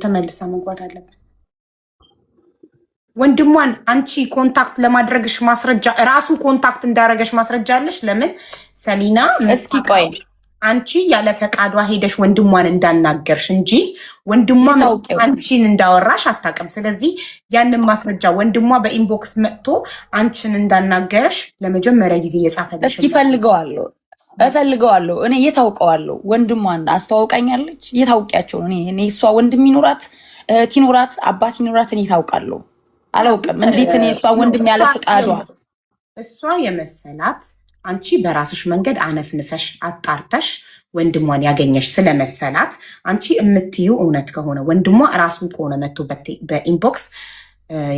C: ተመልሳ መግባት አለበት። ወንድሟን አንቺ ኮንታክት ለማድረግሽ ማስረጃ ራሱ ኮንታክት እንዳረገሽ ማስረጃ አለሽ? ለምን ሰሊና
A: እስኪ ቆይ
C: አንቺ ያለ ፈቃዷ ሄደሽ ወንድሟን እንዳናገርሽ እንጂ ወንድሟ አንቺን እንዳወራሽ አታውቅም። ስለዚህ ያንን ማስረጃ ወንድሟ በኢንቦክስ መጥቶ አንቺን እንዳናገርሽ ለመጀመሪያ ጊዜ የጻፈልሽ
A: እስኪ እፈልገዋለሁ እኔ የታውቀዋለሁ። ወንድሟን አስተዋውቃኛለች። የታውቂያቸው እኔ እሷ ወንድም ይኖራት እህት ይኖራት አባት ይኖራት እኔ ታውቃለሁ። አላውቅም እንዴት እኔ እሷ ወንድም ያለ ፈቃዷ
C: እሷ የመሰላት አንቺ በራስሽ መንገድ አነፍንፈሽ አጣርተሽ ወንድሟን ያገኘሽ ስለመሰላት አንቺ የምትዩ እውነት ከሆነ ወንድሟ ራሱ ከሆነ መጥቶ በኢንቦክስ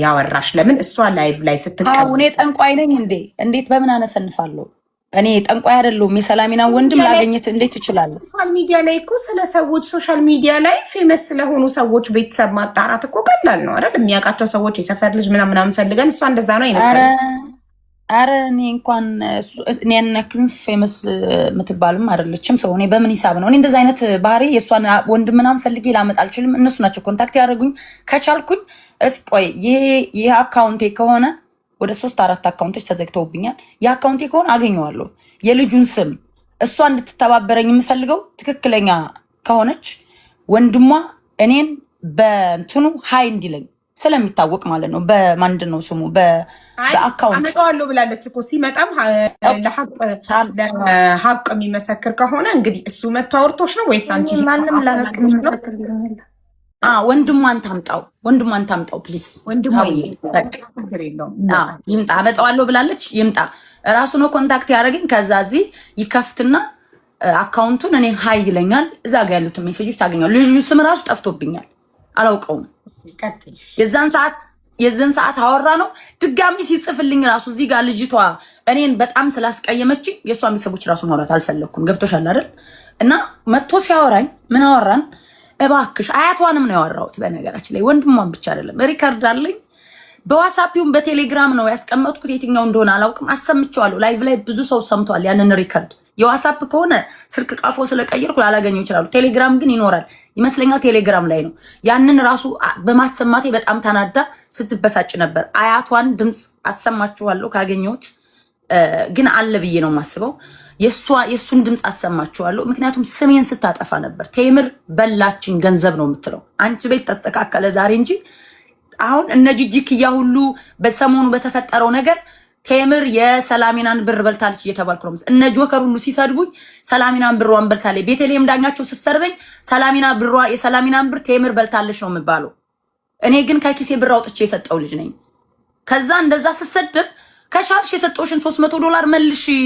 C: ያወራሽ ለምን እሷ ላይቭ ላይ ስትቀር
A: እኔ ጠንቋይ ነኝ እንዴ? እንዴት በምን አነፈንፋለሁ? እኔ ጠንቋይ አይደለሁም። የሰላሚና ወንድም ላገኘት እንዴት እችላለሁ?
C: ሶሻል ሚዲያ ላይ እኮ ስለ ሰዎች ሶሻል ሚዲያ ላይ ፌመስ ስለሆኑ ሰዎች ቤተሰብ ማጣራት እኮ ቀላል ነው አይደል? የሚያውቃቸው ሰዎች የሰፈር ልጅ ምናምን ፈልገን እሷ እንደዛ ነው አይመስልም?
A: አረ እኔ እንኳን እኔ ያነክን ፌመስ የምትባልም አይደለችም። ሰው እኔ በምን ሂሳብ ነው እኔ እንደዛ አይነት ባህሪ የእሷን ወንድም ምናምን ፈልጌ ላመጣ አልችልም። እነሱ ናቸው ኮንታክት ያደረጉኝ። ከቻልኩኝ እስኪ ቆይ ይሄ አካውንቴ ከሆነ ወደ 3-4 አካውንቶች ተዘግተውብኛል። የአካውንቴ ከሆነ አገኘዋለሁ። የልጁን ስም እሷ እንድትተባበረኝ የምፈልገው ትክክለኛ ከሆነች ወንድሟ እኔን በእንትኑ ሀይ እንዲለኝ ስለሚታወቅ ማለት ነው። በማንድን ነው ስሙ በአካውንት
C: አመጣዋለሁ ብላለች እኮ ሲመጣም ለሀቅ የሚመሰክር ከሆነ እንግዲህ እሱ መቶ አውርቶሽ ነው ወይስ አንቺ?
B: ማንም ለሀቅ የሚመሰክር
A: ወንድሟን ታምጣው ፕሊስ። ይምጣ። አመጣዋለሁ ብላለች። ይምጣ። እራሱ ነው ኮንታክት ያደረገኝ። ከዛ እዚህ ይከፍትና አካውንቱን እኔ ሀይ ይለኛል። እዛ ጋ ያሉትን ሜሴጆች ታገኛል። ልጁ ስም ራሱ ጠፍቶብኛል፣ አላውቀውም። የዛን ሰዓት አወራ ነው። ድጋሚ ሲጽፍልኝ ራሱ እዚህ ጋር ልጅቷ እኔን በጣም ስላስቀየመችኝ የእሷን ቤተሰቦች ራሱ ማውራት አልፈለግኩም። ገብቶሻል አይደል? እና መጥቶ ሲያወራኝ ምን አወራን? እባክሽ አያቷንም ነው ያወራሁት። በነገራችን ላይ ወንድሟን ብቻ አይደለም። ሪከርድ አለኝ። በዋትስአፕም በቴሌግራም ነው ያስቀመጥኩት። የትኛው እንደሆነ አላውቅም። አሰምቼዋለሁ። ላይቭ ላይ ብዙ ሰው ሰምቷል ያንን ሪከርድ። የዋትስአፕ ከሆነ ስልክ ቃፎ ስለቀየርኩ ላላገኘው ይችላሉ። ቴሌግራም ግን ይኖራል ይመስለኛል። ቴሌግራም ላይ ነው። ያንን ራሱ በማሰማቴ በጣም ተናዳ ስትበሳጭ ነበር። አያቷን ድምፅ አሰማችኋለሁ ካገኘሁት፣ ግን አለ ብዬ ነው የማስበው። የእሱን ድምፅ አሰማችኋለሁ። ምክንያቱም ስሜን ስታጠፋ ነበር። ቴምር በላችን ገንዘብ ነው የምትለው። አንቺ ቤት ተስተካከለ ዛሬ እንጂ አሁን እነ ጂጂክያ ሁሉ በሰሞኑ በተፈጠረው ነገር ቴምር የሰላሚናን ብር በልታለች እየተባልኩ ነው። እነ ጆከር ሁሉ ሲሰድቡኝ ሰላሚናን ብሯን በልታለች። ቤተልሔም ዳኛቸው ስትሰርበኝ የሰላሚናን ብር ቴምር በልታለች ነው የሚባለው። እኔ ግን ከኪሴ ብር አውጥቼ የሰጠው ልጅ ነኝ። ከዛ እንደዛ ስሰድብ ከሻልሽ የሰጠውሽን $300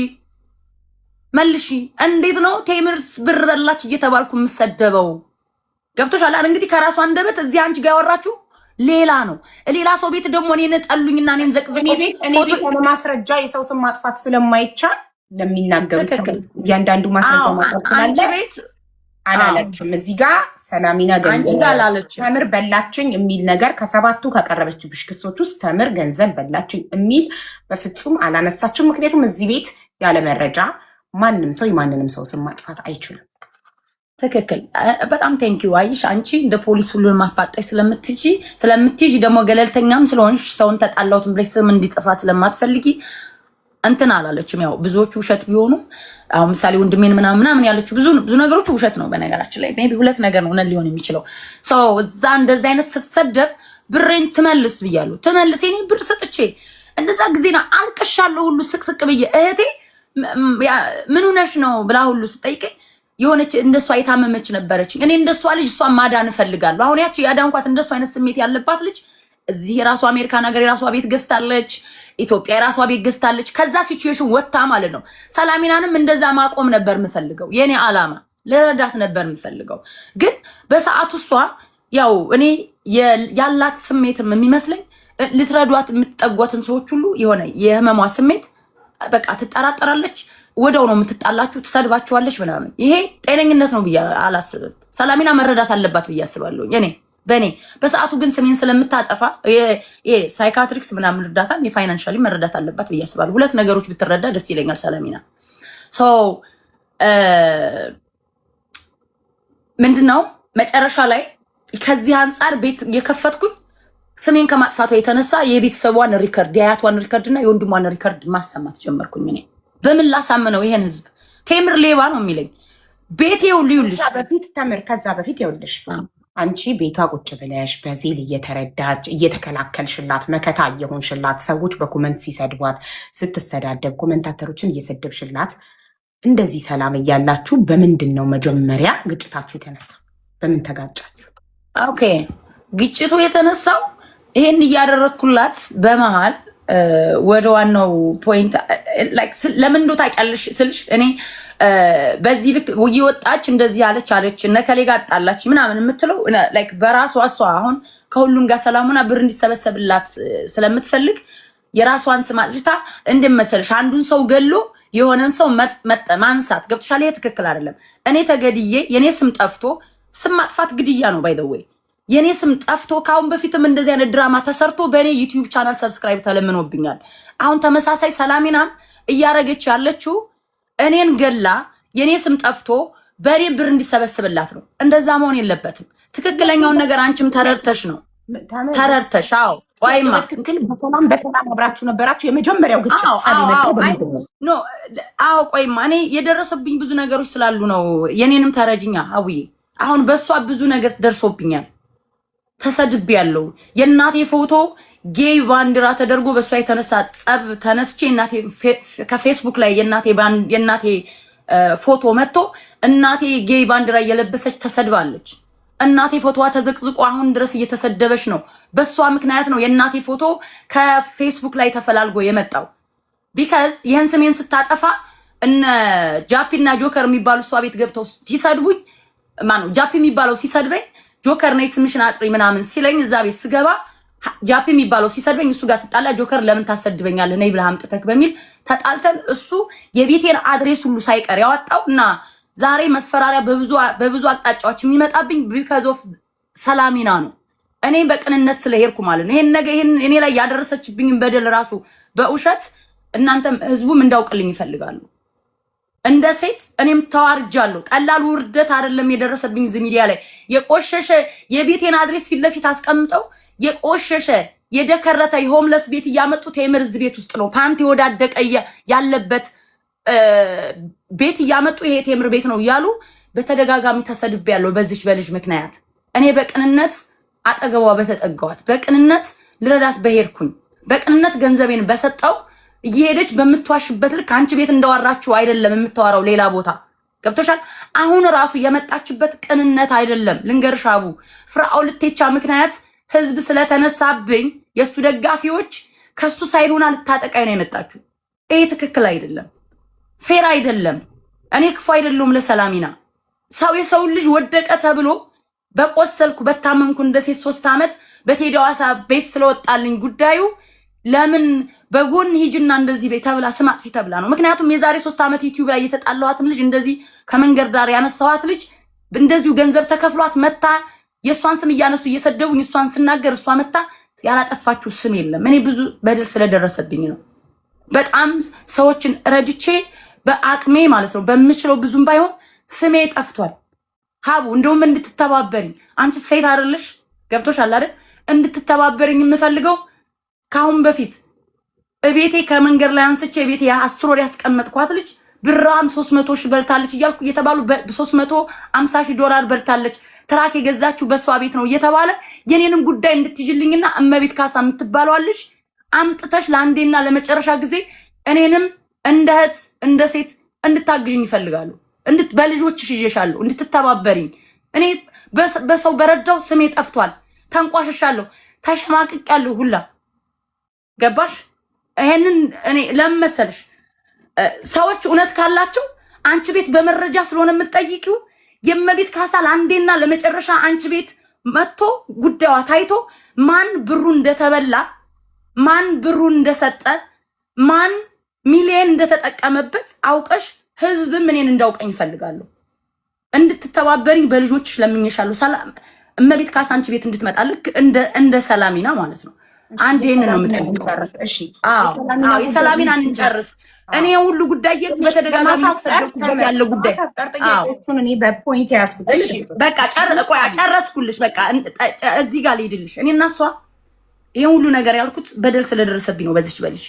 A: መልሺ። እንዴት ነው ቴምር ብር በላች እየተባልኩ የምሰደበው? ገብቶሻል? እንግዲህ ከራሷ አንደበት እዚህ አንቺ ጋር ያወራችሁ ሌላ ነው። ሌላ ሰው ቤት ደግሞ እኔን ጠሉኝና እኔን ዘቅዝቀው
C: እኔ ቤት ማስረጃ የሰው ስም ማጥፋት ስለማይቻል ለሚናገሩት እያንዳንዱ ማስረጃ ማጥፋት
A: አንቺ ቤት
C: አላለችም። እዚህ ጋር ሰላሚና ተምር በላችኝ የሚል ነገር ከ7ቱ ከቀረበችብሽ ክሶች ውስጥ ተምር ገንዘብ በላችኝ የሚል በፍጹም አላነሳችም። ምክንያቱም እዚህ ቤት ያለ መረጃ ማንም ሰው የማንንም ሰው ስም ማጥፋት አይችልም።
A: ትክክል። በጣም ቴንኪዩ። አይሽ አንቺ እንደ ፖሊስ ሁሉን ማፋጠሽ ስለምትይዥ ደግሞ ገለልተኛም ስለሆንሽ ሰውን ተጣላሁትን ብለሽ ስም እንዲጠፋ ስለማትፈልጊ እንትን አላለችም። ያው ብዙዎቹ ውሸት ቢሆኑ አሁን ምሳሌ ወንድሜን ምናምን ያለችው ብዙ ነገሮች ውሸት ነው። በነገራችን ላይ ሜይ ቢ 2 ነገር ነው እውነት ሊሆን የሚችለው። እዛ እንደዚህ አይነት ስትሰደብ ብሬን ትመልስ ብያለሁ። ትመልስ የኔ ብር ሰጥቼ እንደዛ ጊዜና አልቅሻለሁ ሁሉ ስቅስቅ ብዬ እህቴ ምን ሆነሽ ነው ብላ ሁሉ ስጠይቀኝ የሆነች እንደሷ የታመመች ነበረች። እኔ እንደሷ ልጅ እሷ ማዳን እፈልጋለሁ። አሁን ያቺ ያዳንኳት እንደሷ አይነት ስሜት ያለባት ልጅ እዚህ የራሷ አሜሪካ ነገር የራሷ ቤት ገዝታለች፣ ኢትዮጵያ የራሷ ቤት ገዝታለች። ከዛ ሲቹዌሽን ወጣ ማለት ነው። ሰላሚናንም እንደዛ ማቆም ነበር የምፈልገው። የኔ አላማ ለረዳት ነበር የምፈልገው። ግን በሰዓቱ እሷ ያው እኔ ያላት ስሜትም የሚመስለኝ ልትረዷት የምትጠጓትን ሰዎች ሁሉ የሆነ የህመሟ ስሜት በቃ ትጠራጠራለች። ወደው ነው የምትጣላችሁ፣ ትሰድባችኋለች ምናምን። ይሄ ጤነኝነት ነው ብዬ አላስብም። ሰላሚና መረዳት አለባት ብዬ አስባለሁ በእኔ በሰዓቱ ግን ስሜን ስለምታጠፋ ሳይካትሪክስ ምናምን እርዳታ የፋይናንሻሊ መረዳት አለባት ብዬ አስባለሁ። ሁለት ነገሮች ብትረዳ ደስ ይለኛል ሰላሚና። ምንድነው መጨረሻ ላይ ከዚህ አንጻር ቤት የከፈትኩኝ ስሜን ከማጥፋቷ የተነሳ የቤተሰቧን ሪከርድ የአያቷን ሪከርድ እና የወንድሟን ሪከርድ ማሰማት ጀመርኩኝ። እኔ በምን ላሳምነው ይሄን ህዝብ? ቴምር ሌባ ነው የሚለኝ። ቤቴ ይኸውልሽ
C: በፊት ተምር ከዛ በፊት ይኸውልሽ አንቺ ቤቷ ቁጭ ብለሽ በዜል እየተረዳች እየተከላከልሽላት መከታ እየሆንሽላት ሰዎች በኮመንት ሲሰድቧት ስትሰዳደብ ኮመንታተሮችን እየሰደብሽላት እንደዚህ ሰላም እያላችሁ በምንድን ነው መጀመሪያ ግጭታችሁ የተነሳው? በምን ተጋጫችሁ?
A: ኦኬ ግጭቱ የተነሳው ይሄን እያደረግኩላት በመሃል ወደ ዋናው ፖይንት ለምን እንደው ታውቂያለሽ ስልሽ እኔ በዚህ ልክ እየወጣች እንደዚህ አለች ነከሌ ጋር ጣላች ምናምን የምትለው ላይክ በራሷ እሷ አሁን ከሁሉም ጋር ሰላሙና ብር እንዲሰበሰብላት ስለምትፈልግ የራሷን ስም አጥፍታ እንደመሰለሽ አንዱን ሰው ገሎ የሆነን ሰው ማንሳት ገብቶሻል? ይሄ ትክክል አይደለም። እኔ ተገድዬ የኔ ስም ጠፍቶ ስም ማጥፋት ግድያ ነው። ባይ ዘ ዌይ የኔ ስም ጠፍቶ ካሁን በፊትም እንደዚህ አይነት ድራማ ተሰርቶ በእኔ ዩቲዩብ ቻናል ሰብስክራይብ ተለምኖብኛል። አሁን ተመሳሳይ ሰላሚናም እያረገች ያለችው እኔን ገላ የኔ ስም ጠፍቶ በእኔ ብር እንዲሰበስብላት ነው። እንደዛ መሆን የለበትም። ትክክለኛውን ነገር አንቺም ተረድተሽ ነው ተረድተሽ። አዎ ቆይማ
C: ትክክል። በሰላም አብራችሁ ነበራችሁ? የመጀመሪያው ግጭት
A: ኖ አዎ ቆይማ እኔ የደረሰብኝ ብዙ ነገሮች ስላሉ ነው። የኔንም ተረጅኛ አውዬ አሁን በሷ ብዙ ነገር ደርሶብኛል። ተሰድቤያለሁ። የእናቴ ፎቶ ጌይ ባንዲራ ተደርጎ በሷ የተነሳ ጸብ ተነስቼ እናቴ ከፌስቡክ ላይ የእናቴ ፎቶ መጥቶ እናቴ ጌይ ባንዲራ እየለበሰች ተሰድባለች። እናቴ ፎቶዋ ተዘቅዝቆ አሁን ድረስ እየተሰደበች ነው። በሷ ምክንያት ነው የእናቴ ፎቶ ከፌስቡክ ላይ ተፈላልጎ የመጣው። ቢካዝ ይህን ስሜን ስታጠፋ እነ ጃፒ እና ጆከር የሚባሉ እሷ ቤት ገብተው ሲሰድቡኝ ማነው ጃፒ የሚባለው ሲሰድበኝ ጆከር ነይ ስምሽን አጥሪ ምናምን ሲለኝ እዛ ቤት ስገባ ጃፒ የሚባለው ሲሰድበኝ እሱ ጋር ስጣላ ጆከር ለምን ታሰድበኛለህ ነይ ብለህ አምጥተህ በሚል ተጣልተን እሱ የቤቴን አድሬስ ሁሉ ሳይቀር ያወጣው እና ዛሬ መስፈራሪያ በብዙ አቅጣጫዎች የሚመጣብኝ ቢካዝ ኦፍ ሰላሚና ነው። እኔ በቅንነት ስለሄድኩ ማለት ነው። ይሄን እኔ ላይ ያደረሰችብኝን በደል ራሱ በውሸት እናንተም ህዝቡም እንዳውቅልኝ ይፈልጋሉ። እንደ ሴት እኔም ተዋርጃለሁ። ቀላሉ ውርደት አይደለም የደረሰብኝ። እዚህ ሚዲያ ላይ የቆሸሸ የቤቴን አድሬስ ፊት ለፊት አስቀምጠው የቆሸሸ የደከረተ የሆምለስ ቤት እያመጡ ቴምር እዚህ ቤት ውስጥ ነው ፓንቲ ወዳደቀ ያለበት ቤት እያመጡ ይሄ ቴምር ቤት ነው እያሉ በተደጋጋሚ ተሰድቤያለሁ በዚች በልጅ ምክንያት። እኔ በቅንነት አጠገቧ በተጠጋዋት በቅንነት ልረዳት በሄድኩኝ በቅንነት ገንዘቤን በሰጠው እየሄደች በምትዋሽበት ልክ አንቺ ቤት እንዳወራችሁ አይደለም የምታወራው ሌላ ቦታ ገብቶሻል። አሁን ራሱ የመጣችበት ቅንነት አይደለም። ልንገርሽ አቡ ፍራኦል ልቴቻ ምክንያት ህዝብ ስለተነሳብኝ የሱ ደጋፊዎች ከሱ ሳይሆን ልታጠቃይ ነው የመጣችሁ። ይሄ ትክክል አይደለም፣ ፌር አይደለም። እኔ ክፉ አይደለም ለሰላሚና ሰው የሰው ልጅ ወደቀ ተብሎ በቆሰልኩ በታመምኩ እንደሴት 3 ዓመት በቴዲ ሐዋሳ ቤት ስለወጣልኝ ጉዳዩ ለምን በጎን ሂጅና እንደዚህ ቤት ተብላ ስም አጥፊ ተብላ ነው። ምክንያቱም የዛሬ 3 ዓመት ዩቲዩብ ላይ የተጣላኋትም ልጅ እንደዚህ ከመንገድ ዳር ያነሳኋት ልጅ እንደዚሁ ገንዘብ ተከፍሏት መታ የሷን ስም እያነሱ እየሰደቡኝ እሷን ስናገር እሷ መታ ያላጠፋችሁ ስም የለም። እኔ ብዙ በደል ስለደረሰብኝ ነው። በጣም ሰዎችን ረድቼ በአቅሜ ማለት ነው በምችለው ብዙም ባይሆን ስሜ ጠፍቷል። ሀቡ እንደውም እንድትተባበሪኝ አንቺ ሴት አይደለሽ ገብቶሻል አይደል? እንድትተባበሪኝ የምፈልገው ካሁን በፊት እቤቴ ከመንገድ ላይ አንስቼ እቤቴ 10 ወር ያስቀመጥኳት ልጅ ብራም 300 ሺህ በልታለች እያልኩ እየተባሉ $350 ሺህ በልታለች ትራክ የገዛችሁ በሷ ቤት ነው እየተባለ የኔንም ጉዳይ እንድትይጅልኝና እመቤት ካሳ የምትባለዋልሽ አምጥተሽ ለአንዴና ለመጨረሻ ጊዜ እኔንም እንደ እህት እንደ ሴት እንድታግዥኝ ይፈልጋሉ። በልጆችሽ ይዤሻለሁ እንድትተባበሪኝ። እኔ በሰው በረዳው ስሜ ጠፍቷል፣ ተንቋሽሻለሁ። ተሸማቅቄያለሁ ሁላ ገባሽ? ይሄንን እኔ ለምን መሰለሽ ሰዎች እውነት ካላቸው አንቺ ቤት በመረጃ ስለሆነ የምትጠይቂው የእመቤት ካሳል አንዴና ለመጨረሻ አንቺ ቤት መጥቶ ጉዳዩ ታይቶ ማን ብሩ እንደተበላ ማን ብሩ እንደሰጠ ማን ሚሊየን እንደተጠቀመበት አውቀሽ ህዝብም እኔን እንዳውቀኝ ይፈልጋለሁ። እንድትተባበሪኝ በልጆችሽ ለምኝሻለሁ። ሰላም እመቤት ካሳ አንቺ ቤት እንድትመጣ ልክ እንደ ሰላሚና ማለት ነው። አንድ ይሄንን ነው የምጠይቀው። እሺ አዎ የሰላሚና እንጨርስ። እኔ ሁሉ ጉዳይ በተደጋጋሚ ተሰደኩበት ያለ ጉዳይ
C: ጥያቄዎቹን እኔ በፖይንት ያስኩት።
A: እሺ በቃ ጨረስኩልሽ። በቃ እዚህ ጋር ልሂድልሽ። እኔ እና እሷ ይሄን ሁሉ ነገር ያልኩት በደል ስለደረሰብኝ ነው። በዚች በልጅ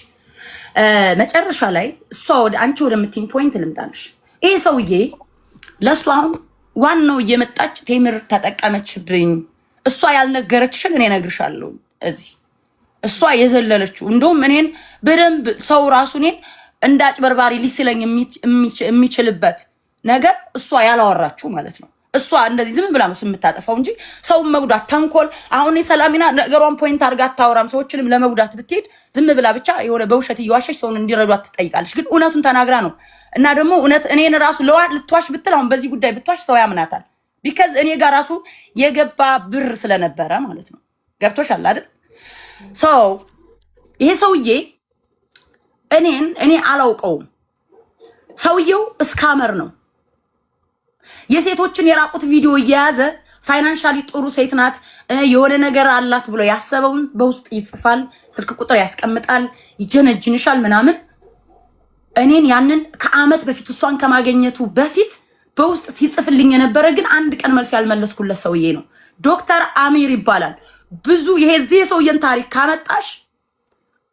A: መጨረሻ ላይ እሷ አንቺ ወደምትይኝ ፖይንት ልምጣልሽ። ይሄ ሰውዬ ለእሷ አሁን ዋናው እየመጣች ቴምር ተጠቀመችብኝ። እሷ ያልነገረችሽን እኔ እነግርሻለሁ። እዚህ እሷ የዘለለችው እንደውም እኔን በደንብ ሰው ራሱ እኔን እንዳጭበርባሪ ሊስለኝ የሚችልበት ነገር እሷ ያላወራችሁ ማለት ነው። እሷ እንደዚህ ዝም ብላ ነው የምታጠፋው እንጂ ሰውን መጉዳት ተንኮል። አሁን የሰላሚና ነገሯን ፖይንት አድርጋ አታወራም። ሰዎችንም ለመጉዳት ብትሄድ ዝም ብላ ብቻ የሆነ በውሸት እየዋሸች ሰውን እንዲረዷት ትጠይቃለች። ግን እውነቱን ተናግራ ነው። እና ደግሞ እውነት እኔን ራሱ ልትዋሽ ብትል አሁን በዚህ ጉዳይ ብትዋሽ ሰው ያምናታል። ቢካዝ እኔ ጋር ራሱ የገባ ብር ስለነበረ ማለት ነው። ገብቶሻል አይደል? ሰው ይሄ ሰውዬ እኔ አላውቀውም። ሰውየው እስካመር ነው። የሴቶችን የራቁት ቪዲዮ እየያዘ ፋይናንሻሊ ጥሩ ሴት ናት የሆነ ነገር አላት ብሎ ያሰበውን በውስጥ ይጽፋል፣ ስልክ ቁጥር ያስቀምጣል፣ ይጀነጅንሻል ምናምን። እኔን ያንን ከአመት በፊት እሷን ከማገኘቱ በፊት በውስጥ ሲጽፍልኝ የነበረ ግን አንድ ቀን መልስ ያልመለስኩለት ሰውዬ ነው። ዶክተር አሚር ይባላል። ብዙ የዚህ ሰውዬን ታሪክ ካመጣሽ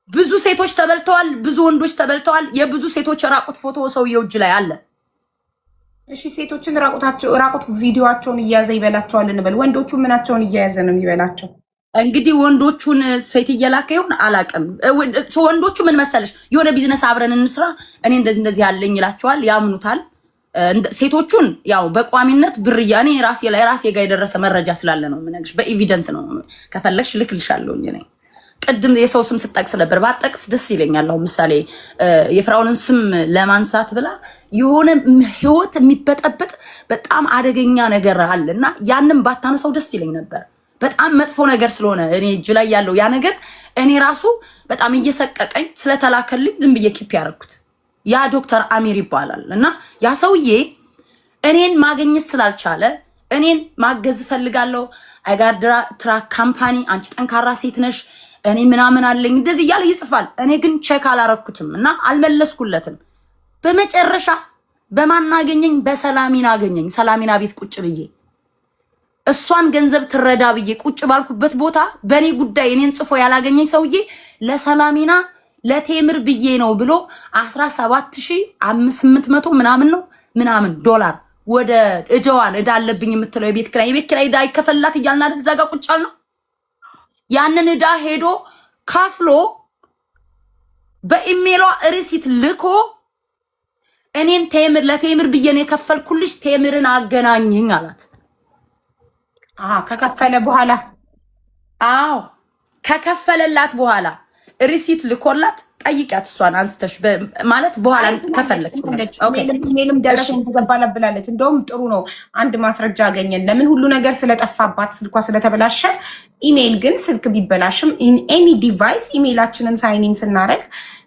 A: ብዙ ሴቶች ተበልተዋል፣ ብዙ ወንዶች ተበልተዋል። የብዙ ሴቶች ራቁት ፎቶ ሰውዬው እጅ ላይ አለ።
C: እሺ ሴቶችን ራቁት ቪዲዮአቸውን እያያዘ ይበላቸዋል እንበል። ወንዶቹ ምናቸውን እያያዘ ነው የሚበላቸው?
A: እንግዲህ ወንዶቹን ሴት እየላከ ይሁን አላውቅም። ወንዶቹ ምን መሰለሽ የሆነ ቢዝነስ አብረን እንስራ እኔ እንደዚህ ያለኝ ይላቸዋል፣ ያምኑታል። ሴቶቹን ያው በቋሚነት ብር እኔ ራሴ ጋር የደረሰ መረጃ ስላለ ነው የምነግርሽ። በኤቪደንስ ነው። ከፈለግሽ ልክልሻለሁ እንጂ ነኝ። ቅድም የሰው ስም ስጠቅስ ነበር። ባጠቅስ ደስ ይለኛል። አሁን ምሳሌ የፍራውንን ስም ለማንሳት ብላ የሆነ ህይወት የሚበጠበጥ በጣም አደገኛ ነገር አለና ያንን ባታነሳው ደስ ይለኝ ነበር። በጣም መጥፎ ነገር ስለሆነ እኔ እጅ ላይ ያለው ያ ነገር እኔ ራሱ በጣም እየሰቀቀኝ ስለተላከልኝ ዝም ብዬ ኪፕ ያደረኩት ያ ዶክተር አሚር ይባላል። እና ያ ሰውዬ እኔን ማግኘት ስላልቻለ እኔን ማገዝ ፈልጋለሁ አይጋር ትራክ ካምፓኒ አንቺ ጠንካራ ሴት ነሽ እኔ ምናምን አለኝ እንደዚህ እያለ ይጽፋል። እኔ ግን ቼክ አላረኩትም እና አልመለስኩለትም። በመጨረሻ በማናገኘኝ በሰላሚና አገኘኝ። ሰላሚና ቤት ቁጭ ብዬ እሷን ገንዘብ ትረዳ ብዬ ቁጭ ባልኩበት ቦታ በእኔ ጉዳይ እኔን ጽፎ ያላገኘኝ ሰውዬ ለሰላሚና ለቴምር ብዬ ነው ብሎ 17500 ምናምን ዶላር ወደ እጃዋን እዳለብኝ የምትለው የቤት ኪራይ እዳ ይከፈላት እያልን አይደል እዛ ጋር ቁጭ አልነው። ያንን እዳ ሄዶ ከፍሎ በኢሜሏ ሪሲት ልኮ እኔን ለቴምር ብዬ ነው የከፈልኩልሽ ቴምርን አገናኝኝ አላት።
C: ከከፈለ በኋላ
A: አዎ ከከፈለላት በኋላ ሪሲት ልኮላት ጠይቂያት እሷን አንስተሽ ማለት በኋላ ከፈለክ
C: ኢሜልም ደረሰኝ ተገባላ ብላለች። እንደውም ጥሩ ነው አንድ ማስረጃ አገኘን። ለምን ሁሉ ነገር ስለጠፋባት ስልኳ ስለተበላሸ ኢሜል ግን ስልክ ቢበላሽም ኤኒ ዲቫይስ ኢሜላችንን ሳይኒን ስናደርግ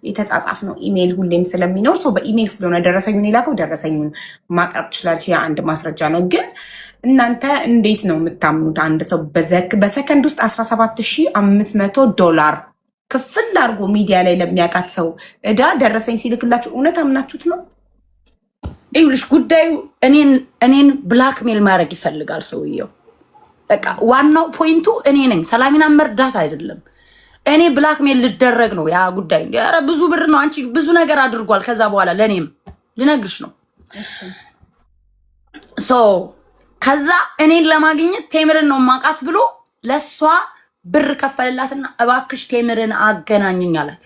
C: የተጻጻፍ ነው ኢሜል ሁሌም ስለሚኖር ሰው በኢሜል ስለሆነ ደረሰኙን የላከው ደረሰኙን ማቅረብ ትችላለች። ያ አንድ ማስረጃ ነው። ግን እናንተ እንዴት ነው የምታምኑት? አንድ ሰው በሰከንድ ውስጥ 17500 ዶላር ክፍል አድርጎ ሚዲያ ላይ ለሚያውቃት ሰው እዳ ደረሰኝ ሲልክላችሁ እውነት አምናችሁት ነው?
A: ይኸውልሽ ጉዳዩ እኔን ብላክሜል ማድረግ ይፈልጋል ሰውየው። በቃ ዋናው ፖይንቱ እኔ ነኝ። ሰላሚና መርዳት አይደለም። እኔ ብላክሜል ልደረግ ነው ያ ጉዳይ። ኧረ ብዙ ብር ነው። አንቺ ብዙ ነገር አድርጓል። ከዛ በኋላ ለእኔም ልነግርሽ ነው። ከዛ እኔን ለማግኘት ቴምርን ነው ማውቃት ብሎ ለሷ ብር ከፈልላትና እባክሽ ቴምርን አገናኝኝ አላት።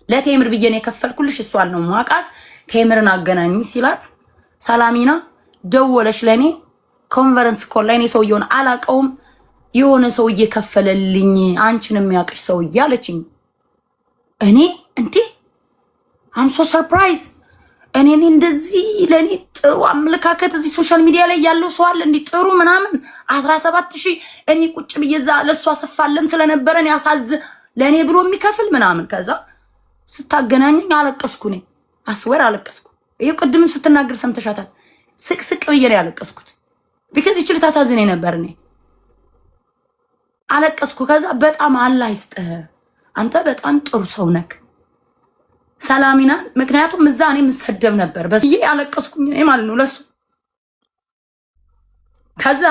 A: ለቴምር ብዬ ነው የከፈልኩልሽ እሷን ነው ማውቃት ቴምርን አገናኝኝ ሲላት ሰላሚና ደወለሽ ለኔ ኮንፈረንስ ኮል ላይ እኔ ሰውየውን አላቀውም የሆነ ሰው እየከፈለልኝ አንቺን የሚያውቅሽ ሰው እያለችኝ እኔ እንዴ አም ሶ ሰርፕራይዝ እኔ እንደዚህ ለኔ ጥሩ አመለካከት እዚህ ሶሻል ሚዲያ ላይ ያለው ሰው አለ እንዴ ጥሩ ምናምን 17000 እኔ ቁጭ ብዬዛ ለሷ ስፋለም ስለነበረን ያሳዝ ለኔ ብሎ የሚከፍል ምናምን ከዛ ስታገናኘኝ አለቀስኩ ነኝ አስወር አለቀስኩ ይሄ ቅድምም ስትናገር ሰምተሻታል ስቅስቅ ብዬ ነው ያለቀስኩት ቢካዝ ይችል ታሳዝነኝ ነበር እኔ አለቀስኩ ከዛ በጣም አላህ ይስጥህ አንተ በጣም ጥሩ ሰው ነክ ሰላሚና ምክንያቱም እዛ እኔ ምሰደብ ነበር በስ ይሄ አለቀስኩኝ እኔ ማለት ነው ለሱ ከዛ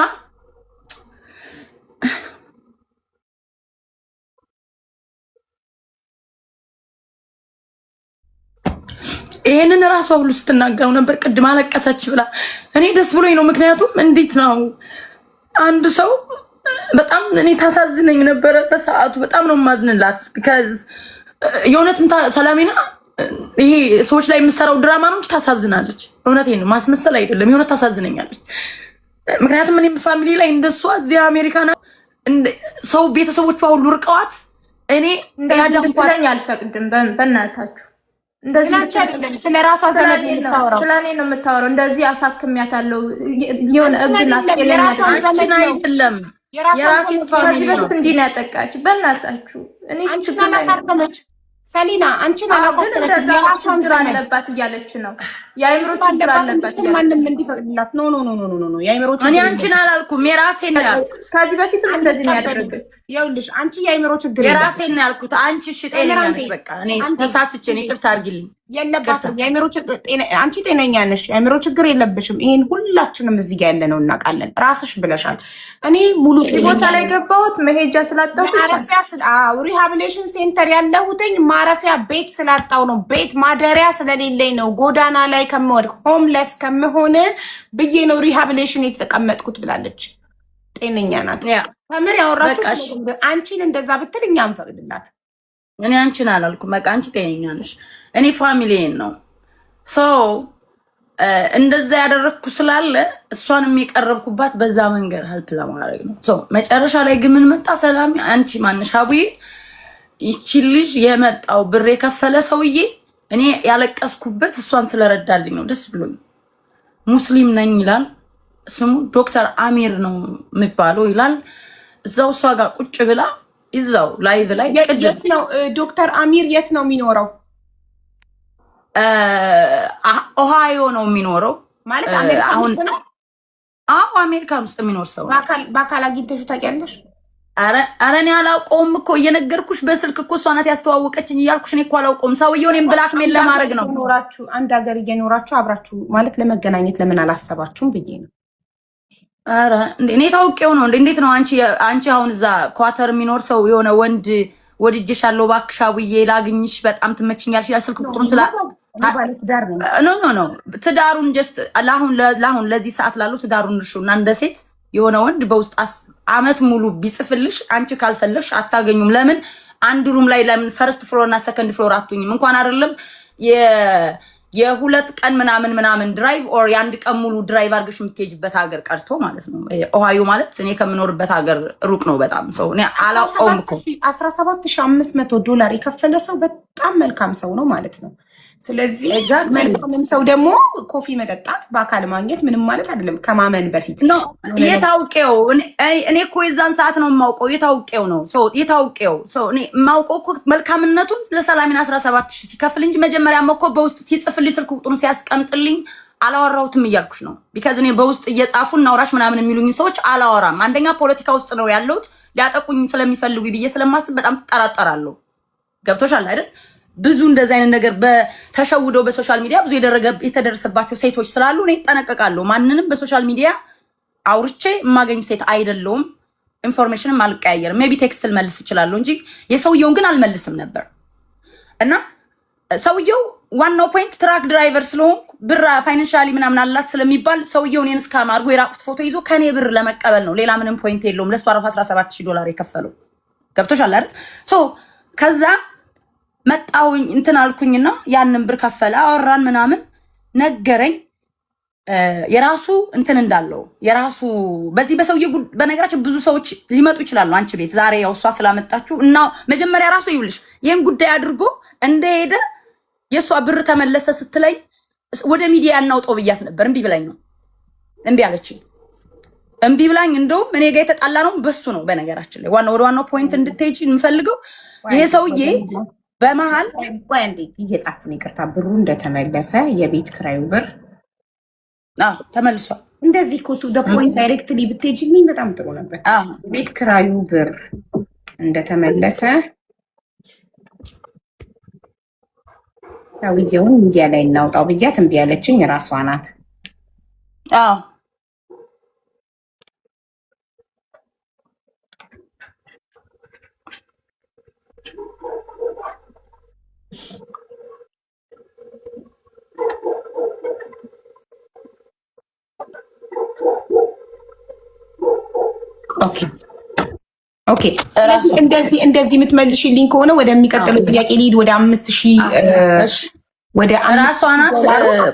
A: ይሄንን ራሷ ሁሉ ስትናገረው ነበር ቅድም አለቀሰች ብላ እኔ ደስ ብሎኝ ነው ምክንያቱም እንዴት ነው አንድ ሰው በጣም እኔ ታሳዝነኝ ነበር በሰዓቱ በጣም ነው ማዝንላት because የሆነትም ሰላሚና ይሄ ሰዎች ላይ የምሰራው ድራማ ነው ታሳዝናለች እውነቴን ነው ማስመሰል አይደለም የሆነ ታሳዝነኛለች ምክንያቱም እኔም ፋሚሊ ላይ እንደሷ እዚህ አሜሪካና ሰው ቤተሰቦቿ ሁሉ ርቀዋት እኔ
B: ያዳምጣኝ አልፈቅድም በእናታችሁ እንደዚህ ናቸው አይደለም ስለራሷ ዘመድ የምታወራው ስለኔ ነው የምታወራው እንደዚህ አሳክሚያታለሁ የሆነ እብናት የራሷን ዘመድ አይደለም የራሴን ፋሚሊ ነው እንዴ ነው ያጠቃች በእናታችሁ እኔ አንቺ አላሳከመች ሰሊና አንቺን አላሳከመች የራሷን ዘመድ አለባት እያለች ነው የአይምሮ ችግር አለባት ማንንም እንዲፈቅድላት ኖ ኖ ኖ ኖ ኖ የአይምሮ ችግር እኔ አንቺን አላልኩም የራሴን ነው ያልኩት ከዚህ በፊት እንደዚህ ነው ያደረገች ይኸውልሽ አንቺ የአይምሮ ችግር የራሴን ነው ያልኩት አንቺ እሺ ጤነኛ ነሽ በቃ እኔ ተሳስቼ እኔ ይቅርታ አድርጊልኝ የለባትም የአይምሮ ችግር አንቺ ጤነኛ ነሽ የአይምሮ ችግር የለብሽም ይሄን ሁላችንም እዚህ ጋር ያለነው እናውቃለን ራስሽ ብለሻል እኔ ሙሉ ቦታ ላይ ገባሁት መሄጃ ስላጣሁ ማረፊያ ሪሃቢሊቴሽን ሴንተር ያለሁትኝ ማረፊያ ቤት ስላጣው ነው ቤት ማደሪያ ስለሌለኝ ነው ጎዳና ላይ ከመወድ ሆምለስ ከመሆነ ብዬ ነው ሪሃቢሊቴሽን የተቀመጥኩት ብላለች ጤነኛ ናት ተምር ያወራችሁ አንቺን እንደዛ ብትል እኛ አንፈቅድላት እኔ አንቺን አላልኩም በቃ አንቺ ጤነኛ ነሽ እኔ ፋሚሊዬን ነው እንደዛ ያደረኩ ስላለ እሷን የሚቀርብኩባት በዛ መንገድ ሀልፕ ለማድረግ ነው መጨረሻ ላይ ግን ምን መጣ ሰላም አንቺ ማንሽ አቡዬ ይቺ ልጅ የመጣው ብር የከፈለ ሰውዬ እኔ ያለቀስኩበት እሷን ስለረዳልኝ ነው ደስ ብሎኝ ሙስሊም ነኝ ይላል ስሙ ዶክተር አሚር ነው የሚባለው ይላል እዛው እሷ ጋር ቁጭ ብላ ይዛው ላይቭ ላይ
C: የት ነው ዶክተር አሚር የት ነው የሚኖረው
A: ኦሃዮ ነው የሚኖረው
C: ማለት አሜሪካን ውስጥ ነው
A: አሜሪካን ውስጥ የሚኖር ሰው
C: በአካል አግኝተሽው ታውቂያለሽ
A: ኧረ እኔ አላውቀውም እኮ እየነገርኩሽ በስልክ እኮ እሷ ናት ያስተዋወቀችኝ እያልኩሽ እኔ እኮ አላውቀውም ሰውዬው እኔም ብላክሜል ለማድረግ ነው
C: አንድ ሀገር እየኖራችሁ አብራችሁ ማለት ለመገናኘት ለምን አላሰባችሁም ብዬ ነው
A: ኧረ እኔ ታውቂው ነው እንዴት ነው አንቺ አሁን እዛ ኳተር የሚኖር ሰው የሆነ ወንድ ወድጄሻለሁ እባክሽ አቡዬ ላግኝሽ በጣም ትመችኛለሽ ይላል ስልክ ቁጥሩን ኖ ትዳሩን ጀስት ለአሁን ለዚህ ሰዓት ላለው ትዳሩን እርሹና እንደ ሴት የሆነ ወንድ በውስጥ አመት ሙሉ ቢጽፍልሽ አንቺ ካልፈለሽ አታገኙም ለምን አንድ ሩም ላይ ለምን ፈርስት ፍሎር እና ሰከንድ ፍሎር አትኙም እንኳን አይደለም የሁለት ቀን ምናምን ድራይቭ ኦር የአንድ ቀን ሙሉ ድራይቭ አድርገሽ የምትሄጂበት ሀገር ቀርቶ ማለት ነው ኦሃዮ ማለት እኔ ከምኖርበት ሀገር ሩቅ ነው በጣም ሰው እኔ አላውቀውም እኮ
C: $17500 የከፈለ ሰው በጣም መልካም ሰው ነው ማለት ነው ስለዚህ መልካም ሰው ደግሞ ኮፊ መጠጣት በአካል ማግኘት ምንም ማለት አይደለም ከማመን በፊት
A: ነው የታውቀው እኔ እኮ የዛን ሰዓት ነው የማውቀው የታውቀው ነው እኔ የማውቀው እኮ መልካምነቱን ለሰላሚን 17000 ሲከፍል እንጂ መጀመሪያም እኮ በውስጥ ሲጽፍልኝ ስልክ ቁጥሩን ሲያስቀምጥልኝ አላወራሁትም እያልኩሽ ነው ቢካዝ እኔ በውስጥ እየጻፉ እናውራሽ ምናምን የሚሉኝ ሰዎች አላወራም አንደኛ ፖለቲካ ውስጥ ነው ያለሁት ሊያጠቁኝ ስለሚፈልጉ ብዬ ስለማስብ በጣም ተጠራጠራለሁ ገብቶሻል አይደል ብዙ እንደዛ አይነት ነገር በተሸውደው በሶሻል ሚዲያ ብዙ የተደረሰባቸው ሴቶች ስላሉ እኔ ተጠነቀቃለሁ ማንንም በሶሻል ሚዲያ አውርቼ ማገኝ ሴት አይደለሁም ኢንፎርሜሽንም አልቀያየርም ሜቢ ቴክስት ልመልስ እችላለሁ እንጂ የሰውየውን ግን አልመልስም ነበር እና ሰውየው ዋናው ፖይንት ትራክ ድራይቨር ስለሆንኩ ብር ፋይናንሻሊ ምናምን አላት ስለሚባል ሰውየውን እኔን ስካም አድርጎ የራቁት ፎቶ ይዞ ከኔ ብር ለመቀበል ነው ሌላ ምንም ፖይንት የለውም ለሱ $17000 የከፈለው ገብቶሻል አይደል ከዛ መጣውኝ እንትን አልኩኝና ያንን ብር ከፈለ አወራን ምናምን ነገረኝ የራሱ እንትን እንዳለው የራሱ በዚህ በሰውዬ በነገራችን ብዙ ሰዎች ሊመጡ ይችላሉ አንቺ ቤት ዛሬ ያው እሷ ስላመጣችሁ እና መጀመሪያ ራሱ ይውልሽ ይሄን ጉዳይ አድርጎ እንደሄደ የሷ ብር ተመለሰ ስትለኝ ወደ ሚዲያ እናውጣው ብያት ነበር። እምቢ ብላኝ ነው እምቢ አለችኝ። እምቢ ብላኝ እንደውም እኔ ጋር የተጣላ ነው በሱ ነው። በነገራችን ላይ ወደ ዋናው ፖይንት እንድትሄጂ የምፈልገው ይሄ ሰውዬ በመሃል
C: ቆይ አንዴ እየጻፍኩ ነው ይቅርታ። ብሩ እንደተመለሰ የቤት ክራዩ ብር
A: ተመልሷል።
C: እንደዚህ እኮ ቱ ዘ ፖይንት ዳይሬክትሊ ብትሄጂልኝ በጣም ጥሩ ነበር። ቤት ክራዩ ብር እንደተመለሰ ሰውዬውን ሚዲያ ላይ እናውጣው ብያት እምቢ ያለችኝ ራሷ ናት። ኦኬ እንደዚህ የምትመልሽልኝ ከሆነ ወደሚቀጥለው ጥያቄ ልሂድ። ወደ 5000 ወደ
A: ራሷ ናት።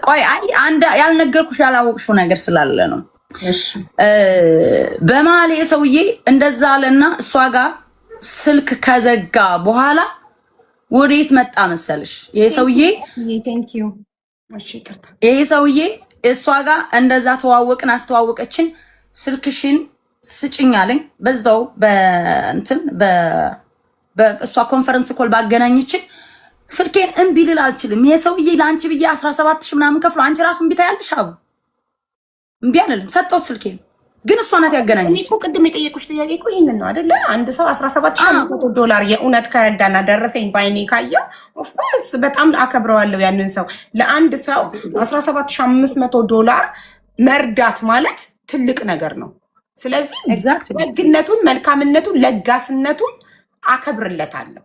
A: ቆይ አንድ ያልነገርኩሽ ያላወቅሽው ነገር ስላለ ነው። በመሀል የሰውዬ እንደዛ አለና እሷ ጋር ስልክ ከዘጋ በኋላ ወዴት መጣ መሰልሽ? ይሄ ሰውዬ እሷ ጋር እንደዛ ተዋወቅን፣ አስተዋወቀችን። ስልክሽን ስጭኝ አለኝ። በዛው በእንትን በእሷ ኮንፈረንስ ኮል ባገናኝችን ስልኬን እምቢ ልል አልችልም። ይሄ ሰውዬ ለአንቺ ብዬ 17000 ምናምን ከፍሎ አንቺ ራሱ እምቢ ታያለሽ? አቡ እምቢ አለልም። ሰጠሁት ስልኬን፣ ግን እሷ ናት ያገናኘች።
C: እኔ እኮ ቅድም የጠየቁሽ ጥያቄ እኮ ይሄንን ነው አይደለ? አንድ ሰው $17500 የእውነት ከረዳና ደረሰኝ ባይኔ ካየው ኦፍኮርስ በጣም አከብረዋለሁ ያንን ሰው። ለአንድ ሰው $17500 መርዳት ማለት ትልቅ ነገር ነው። ስለዚህ ደግነቱን፣ መልካምነቱን፣ ለጋስነቱን አከብርለታለሁ።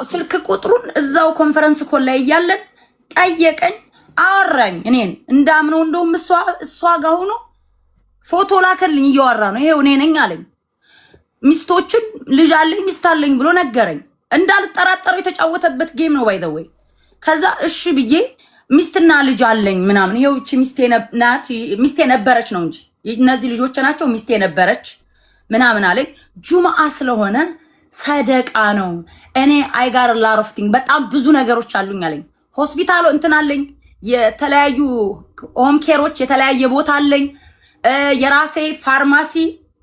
A: ስልክ ቁጥሩን እዛው ኮንፈረንስ ኮል ላይ እያለን ጠየቀኝ፣ አወራኝ። እኔን እንዳምነው እንደውም እሷ ጋር ሆኖ ፎቶ ላከልኝ፣ እያወራ ነው። ይሄው እኔ ነኝ አለኝ። ሚስቶችን ልጅ አለኝ ሚስት አለኝ ብሎ ነገረኝ። እንዳልጠራጠረው የተጫወተበት ጌም ነው ባይ ዘ ወይ። ከዛ እሺ ብዬ ሚስትና ልጅ አለኝ ምናምን ይሄው እቺ ሚስቴ ነበረች ነው እንጂ እነዚህ ልጆች ናቸው ሚስቴ ነበረች ምናምን አለኝ። ጁምአ ስለሆነ ሰደቃ ነው። እኔ አይጋር ላሮፍቲንግ በጣም ብዙ ነገሮች አሉኝ አለኝ። ሆስፒታል እንትን አለኝ፣ የተለያዩ ሆም ኬሮች የተለያየ ቦታ አለኝ፣ የራሴ ፋርማሲ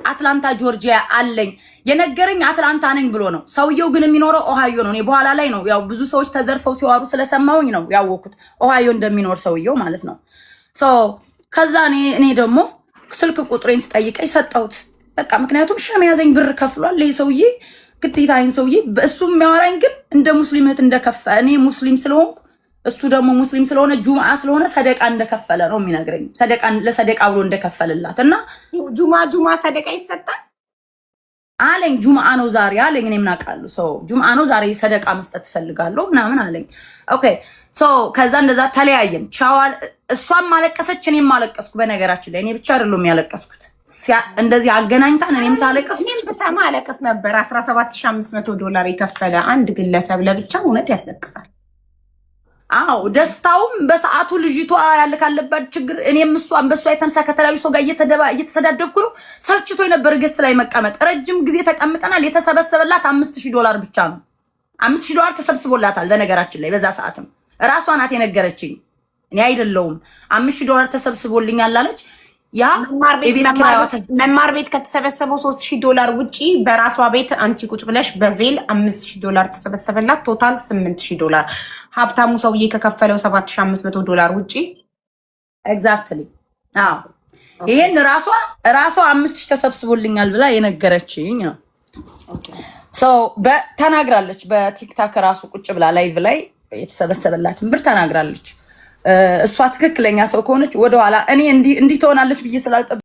A: አትላንታ ጆርጂያ አለኝ። የነገረኝ አትላንታ ነኝ ብሎ ነው። ሰውየው ግን የሚኖረው ኦሃዮ ነው። እኔ በኋላ ላይ ነው ያው ብዙ ሰዎች ተዘርፈው ሲዋሩ ስለሰማሁኝ ነው ያወኩት ኦሃዮ እንደሚኖር ሰውየው ማለት ነው። ከዛ እኔ ደግሞ ስልክ ቁጥሬን ስጠይቀኝ ሰጠሁት። በቃ ምክንያቱም ሸም ያዘኝ ብር ከፍሏል ይሄ ሰውዬ ግዴታ። ይሄን ሰውዬ እሱ የሚያወራኝ ግን እንደ ሙስሊምት እንደከፈ እኔ ሙስሊም ስለሆንኩ እሱ ደግሞ ሙስሊም ስለሆነ ጁምአ ስለሆነ ሰደቃ እንደከፈለ ነው የሚነግረኝ። ለሰደቃ ብሎ እንደከፈልላት እና
C: ጁምአ ሰደቃ ይሰጣል
A: አለኝ። ጁምአ ነው ዛሬ አለኝ። እኔ ምን አውቃለሁ? ጁምአ ነው ዛሬ ሰደቃ መስጠት ፈልጋለሁ ምናምን አለኝ። ኦኬ ከዛ እንደዛ ተለያየን። ቻዋል እሷም ማለቀሰች፣ እኔም ማለቀስኩ። በነገራችን ላይ እኔ ብቻ አይደለም ያለቀስኩት፣ እንደዚህ አገናኝታን እኔም ሳለቀስ
C: እኔም በሰማ አለቀስ ነበር። $17500 የከፈለ አንድ ግለሰብ ለብቻ እውነት ያስለቅሳል።
A: ደስታውም በሰዓቱ ልጅቷ ያለ ካለባት ችግር እኔም እሷን በሷ የተነሳ ከተለያዩ ሰው ጋር እየተሰዳደብኩ ነው። ሰልችቶ የነበር ገስት ላይ መቀመጥ ረጅም ጊዜ ተቀምጠናል። የተሰበሰበላት $5000 ብቻ ነው። $5000 ተሰብስቦላታል። በነገራችን ላይ በዛ ሰዓትም ራሷ ናት የነገረችኝ፣ እኔ አይደለሁም። $5000 ተሰብስቦልኛል አለች። ያ
C: መማር ቤት ከተሰበሰበው $3000 ውጪ በራሷ ቤት አንቺ ቁጭ ብለሽ በዜል $5000 ተሰበሰበላት። ቶታል $8000። ሀብታሙ ሰውዬ ከከፈለው $7500 ውጪ
A: ኤግዛክትሊ። ይሄን ራሷ 5000 ተሰብስቦልኛል ብላ የነገረችኝ ነው። ተናግራለች። በቲክታክ ራሱ ቁጭ ብላ ላይቭ ላይ የተሰበሰበላትን ብር ተናግራለች። እሷ ትክክለኛ ሰው ከሆነች ወደኋላ እኔ እንዲህ ትሆናለች ብዬ ስላልጠበቅኩ